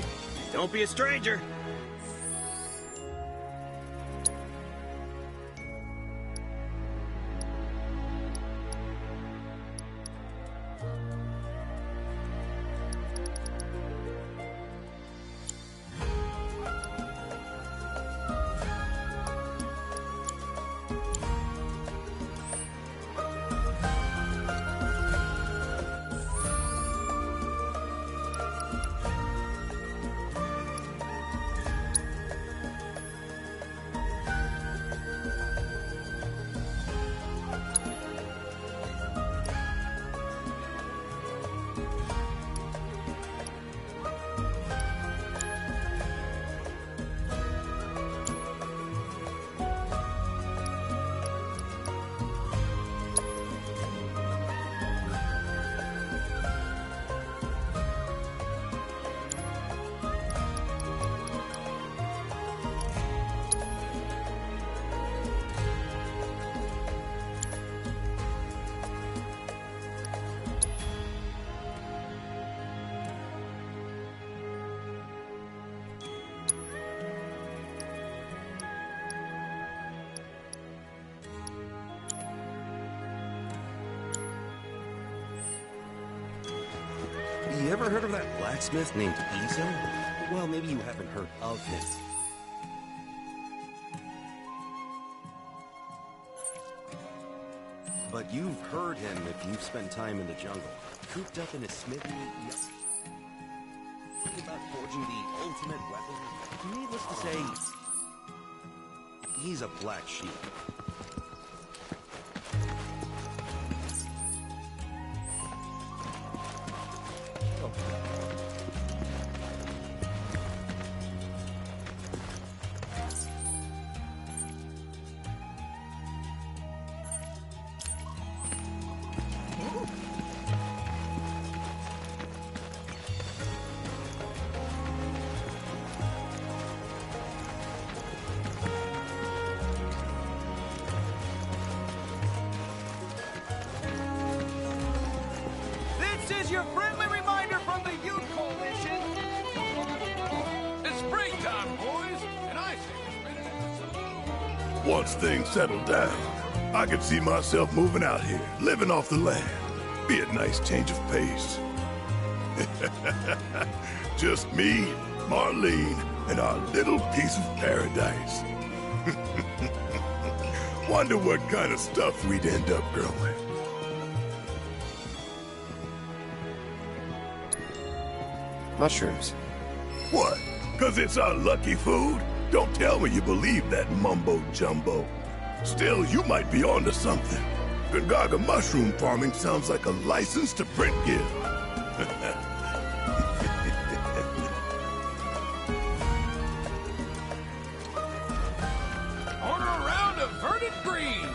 Don't be a stranger.
You ever heard of that blacksmith named Izo? Well, maybe you haven't heard of him. But you've heard him if you've spent time in the jungle. Cooped up in a smithy, yes. About forging the ultimate weapon. Needless to say, he's a black sheep.
This is your friendly reminder from the Youth Coalition. It's springtime, boys, and I say
Once things settle down, I could see myself moving out here, living off the land. Be a nice change of pace. Just me, Marlene, and our little piece of paradise. Wonder what kind of stuff we'd end up growing.
Mushrooms.
What? 'Cause it's our lucky food? Don't tell me you believe that mumbo-jumbo. Still, you might be onto something. Gungaga mushroom farming sounds like a license to print guild.
order a round of verdant green.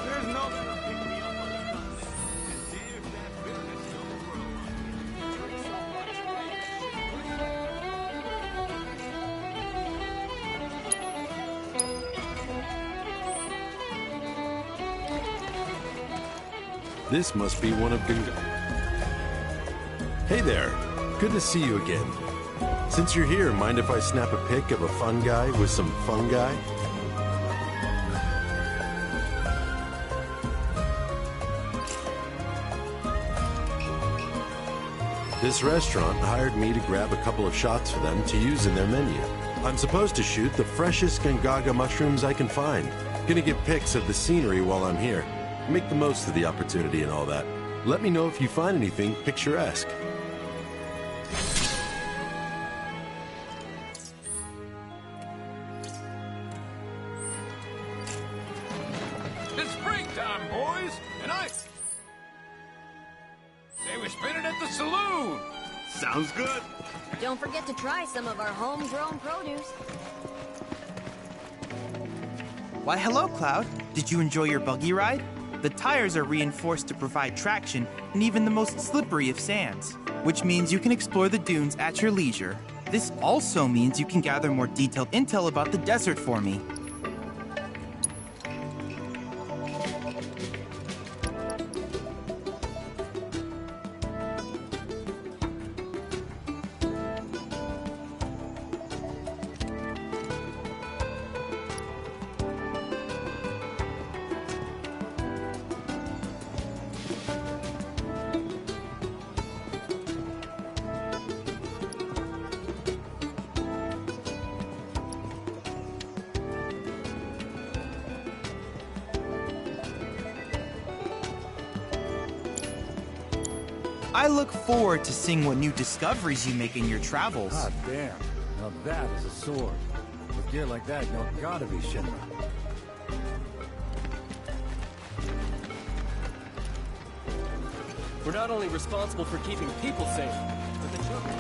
There's nothing to pick me up on the continent. And see if that bitterness don't grow.
This must be one of Gungaga. Hey there. Good to see you again. Since you're here, mind if I snap a pic of a fun guy with some fungi? This restaurant hired me to grab a couple of shots for them to use in their menu. I'm supposed to shoot the freshest Gungaga mushrooms I can find. Gonna get pics of the scenery while I'm here. Make the most of the opportunity and all that. Let me know if you find anything picturesque.
It's springtime, boys, and I say we spin it at the saloon.
Sounds good.
Don't forget to try some of our homegrown produce.
Why, hello, Cloud. Did you enjoy your buggy ride? The tires are reinforced to provide traction in even the most slippery of sands, which means you can explore the dunes at your leisure. This also means you can gather more detailed intel about the desert for me. I look forward to seeing what new discoveries you make in your travels.
Ah, damn. Now that is a sword. With gear like that, you gotta be Shinra.
We're not only responsible for keeping people safe, but the children.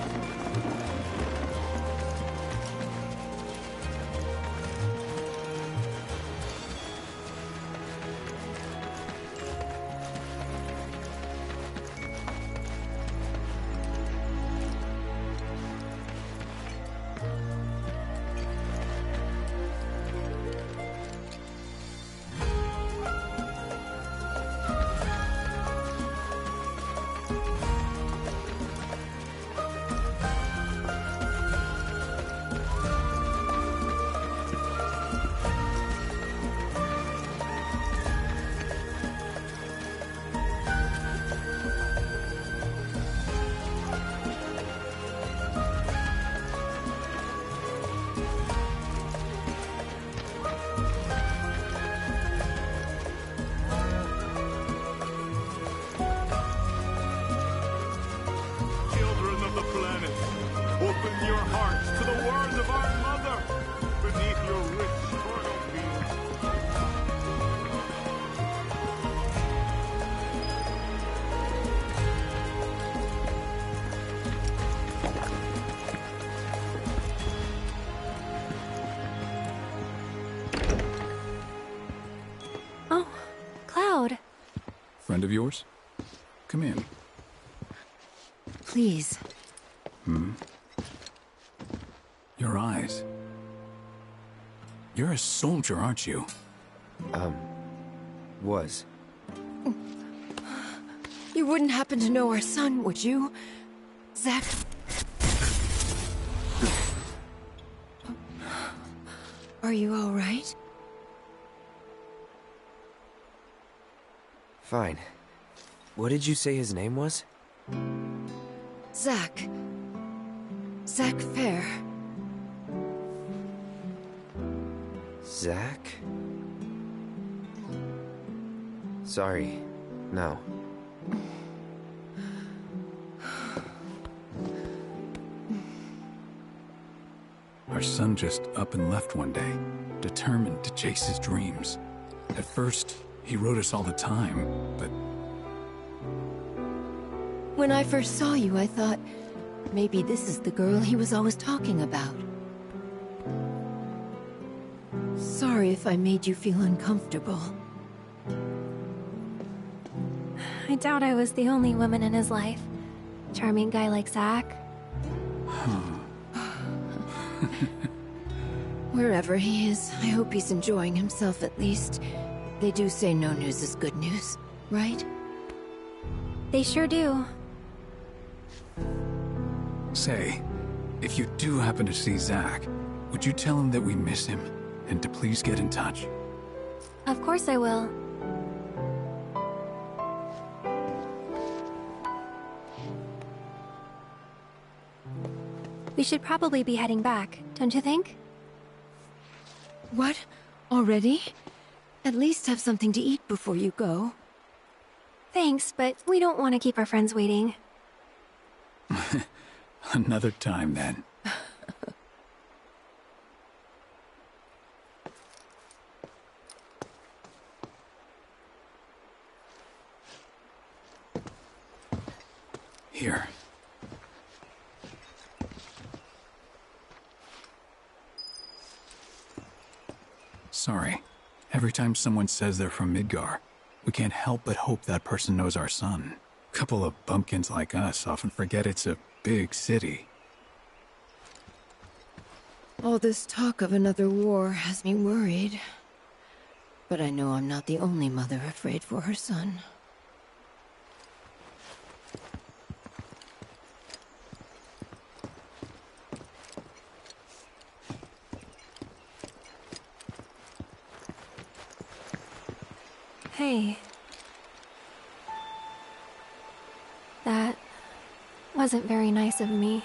Friend of yours? Come in.
Please.
Your eyes. You're a soldier, aren't you?
Was.
You wouldn't happen to know our son, would you? Zack? Are you all right?
Fine. What did you say his name was?
Zack. Zack Fair.
Zack? Sorry. No.
Our son just up and left one day, determined to chase his dreams. At first, he wrote us all the time, but...
When I first saw you, I thought, maybe this is the girl he was always talking about. Sorry if I made you feel uncomfortable.
I doubt I was the only woman in his life. Charming guy like Zack.
Wherever he is, I hope he's enjoying himself at least. They do say no news is good news, right?
They sure do.
Say, if you do happen to see Zack, would you tell him that we miss him, and to please get in touch?
Of course I will. We should probably be heading back, don't you think?
What? Already? At least have something to eat before you go.
Thanks, but we don't want to keep our friends waiting.
Another time, then. Here. Sorry. Every time someone says they're from Midgar, we can't help but hope that person knows our son. Couple of bumpkins like us often forget it's a big city.
All this talk of another war has me worried. But I know I'm not the only mother afraid for her son.
Hey. That wasn't very nice of me.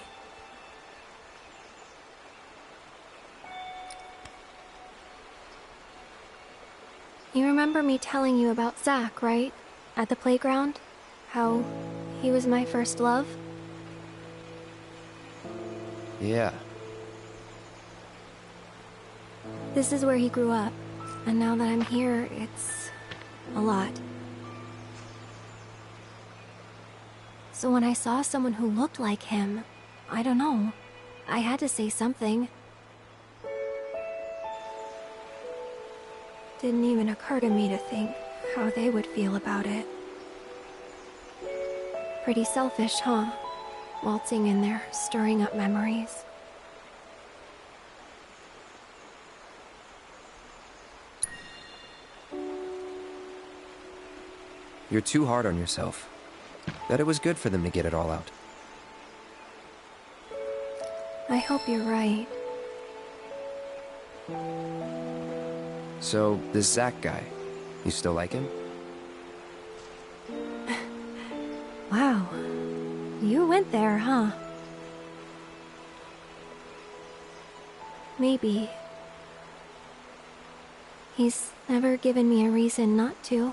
You remember me telling you about Zack, right? At the playground? How
he was my first love?
Yeah.
This is where he grew up, and now that I'm here, it's a lot. So when I saw someone who looked like him, I don't know, I had to say something. Didn't even occur to me to think how they would feel about it. Pretty selfish, huh? Waltzing in there, stirring up memories.
You're too hard on yourself. Bet it was good for them to get it all out.
I hope you're right.
So, this Zack guy, you still like him?
Wow. You went there, huh? Maybe. He's never given me a reason not to.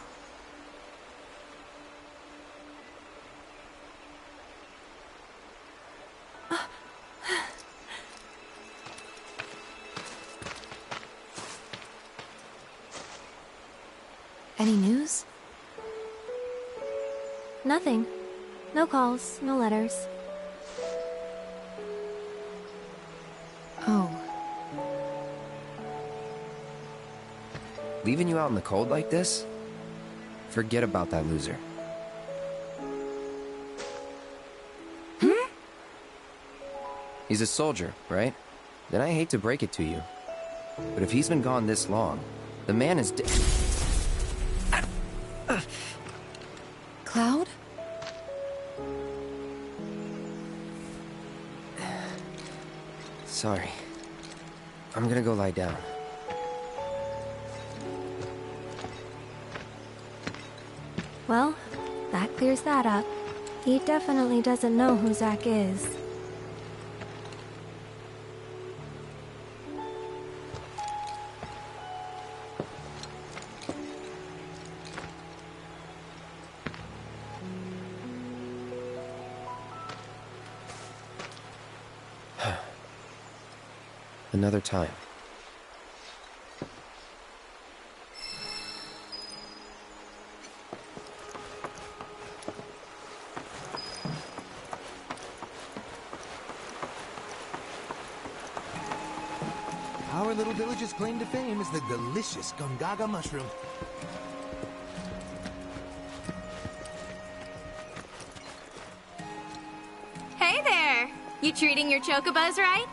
Any news?
Nothing. No calls, no letters.
Oh.
Leaving you out in the cold like this? Forget about that loser. He's a soldier, right? Then I hate to break it to you. But if he's been gone this long, the man is dead.
Cloud?
Sorry. I'm gonna go lie down.
Well, that clears that up. He definitely doesn't know who Zack is.
Another time.
Our little village's claim to fame is the delicious Gungaga mushroom.
Hey there! You treating your chocobos right?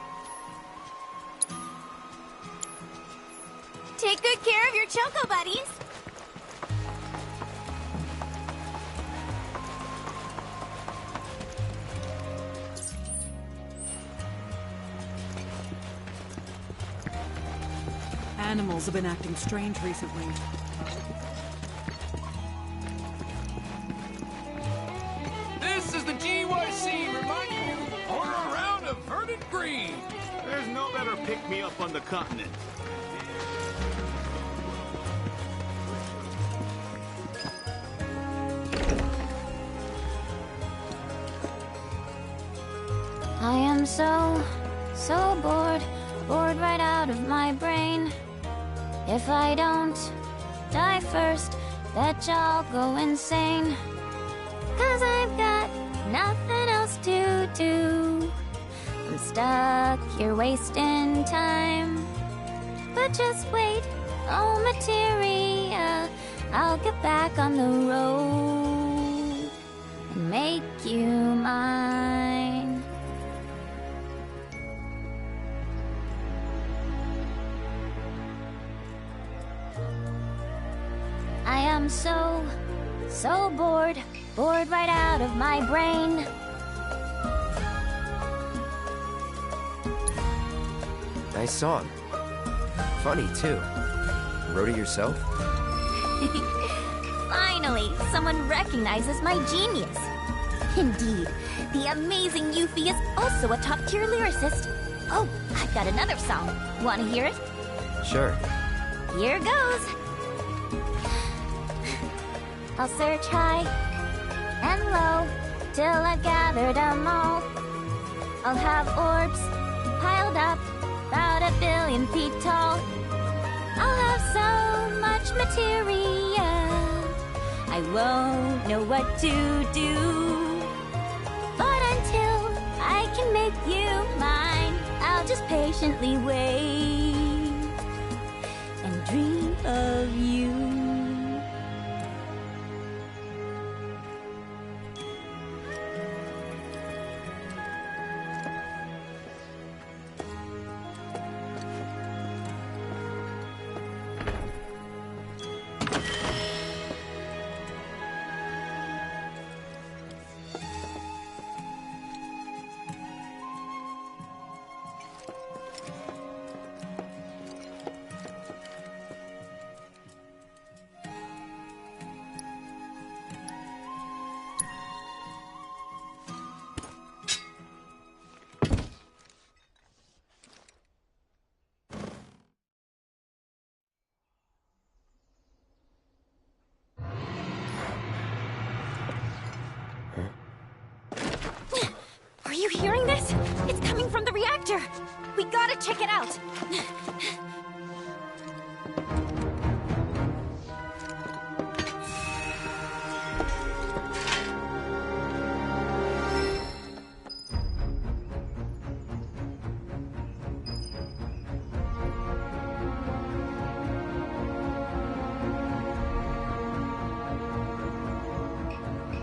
Take good care of your choco buddies.
Animals have been acting strange recently.
This is the GYC reminding you to order a round of verdant green. There's no better pick-me-up on the continent.
I am so bored right out of my brain. If I don't die first, bet y'all go insane. 'Cause I've got nothing else to do. I'm stuck here wasting time. But just wait, oh materia, I'll get back on the road and make you mine. I am so bored right out of my brain.
Nice song. Funny, too. Wrote it yourself?
Finally, someone recognizes my genius. Indeed, the amazing Yuffie is also a top-tier lyricist. Oh, I've got another song. Want to hear it?
Sure.
Here goes.
I'll search high and low
till I've gathered 'em all. I'll have orbs piled up about 1 billion feet tall. I'll have so much material, I won't know what to do. But until I can make you mine, I'll just patiently wait and dream of you. Are you hearing this? It's coming from the reactor! We gotta check it out!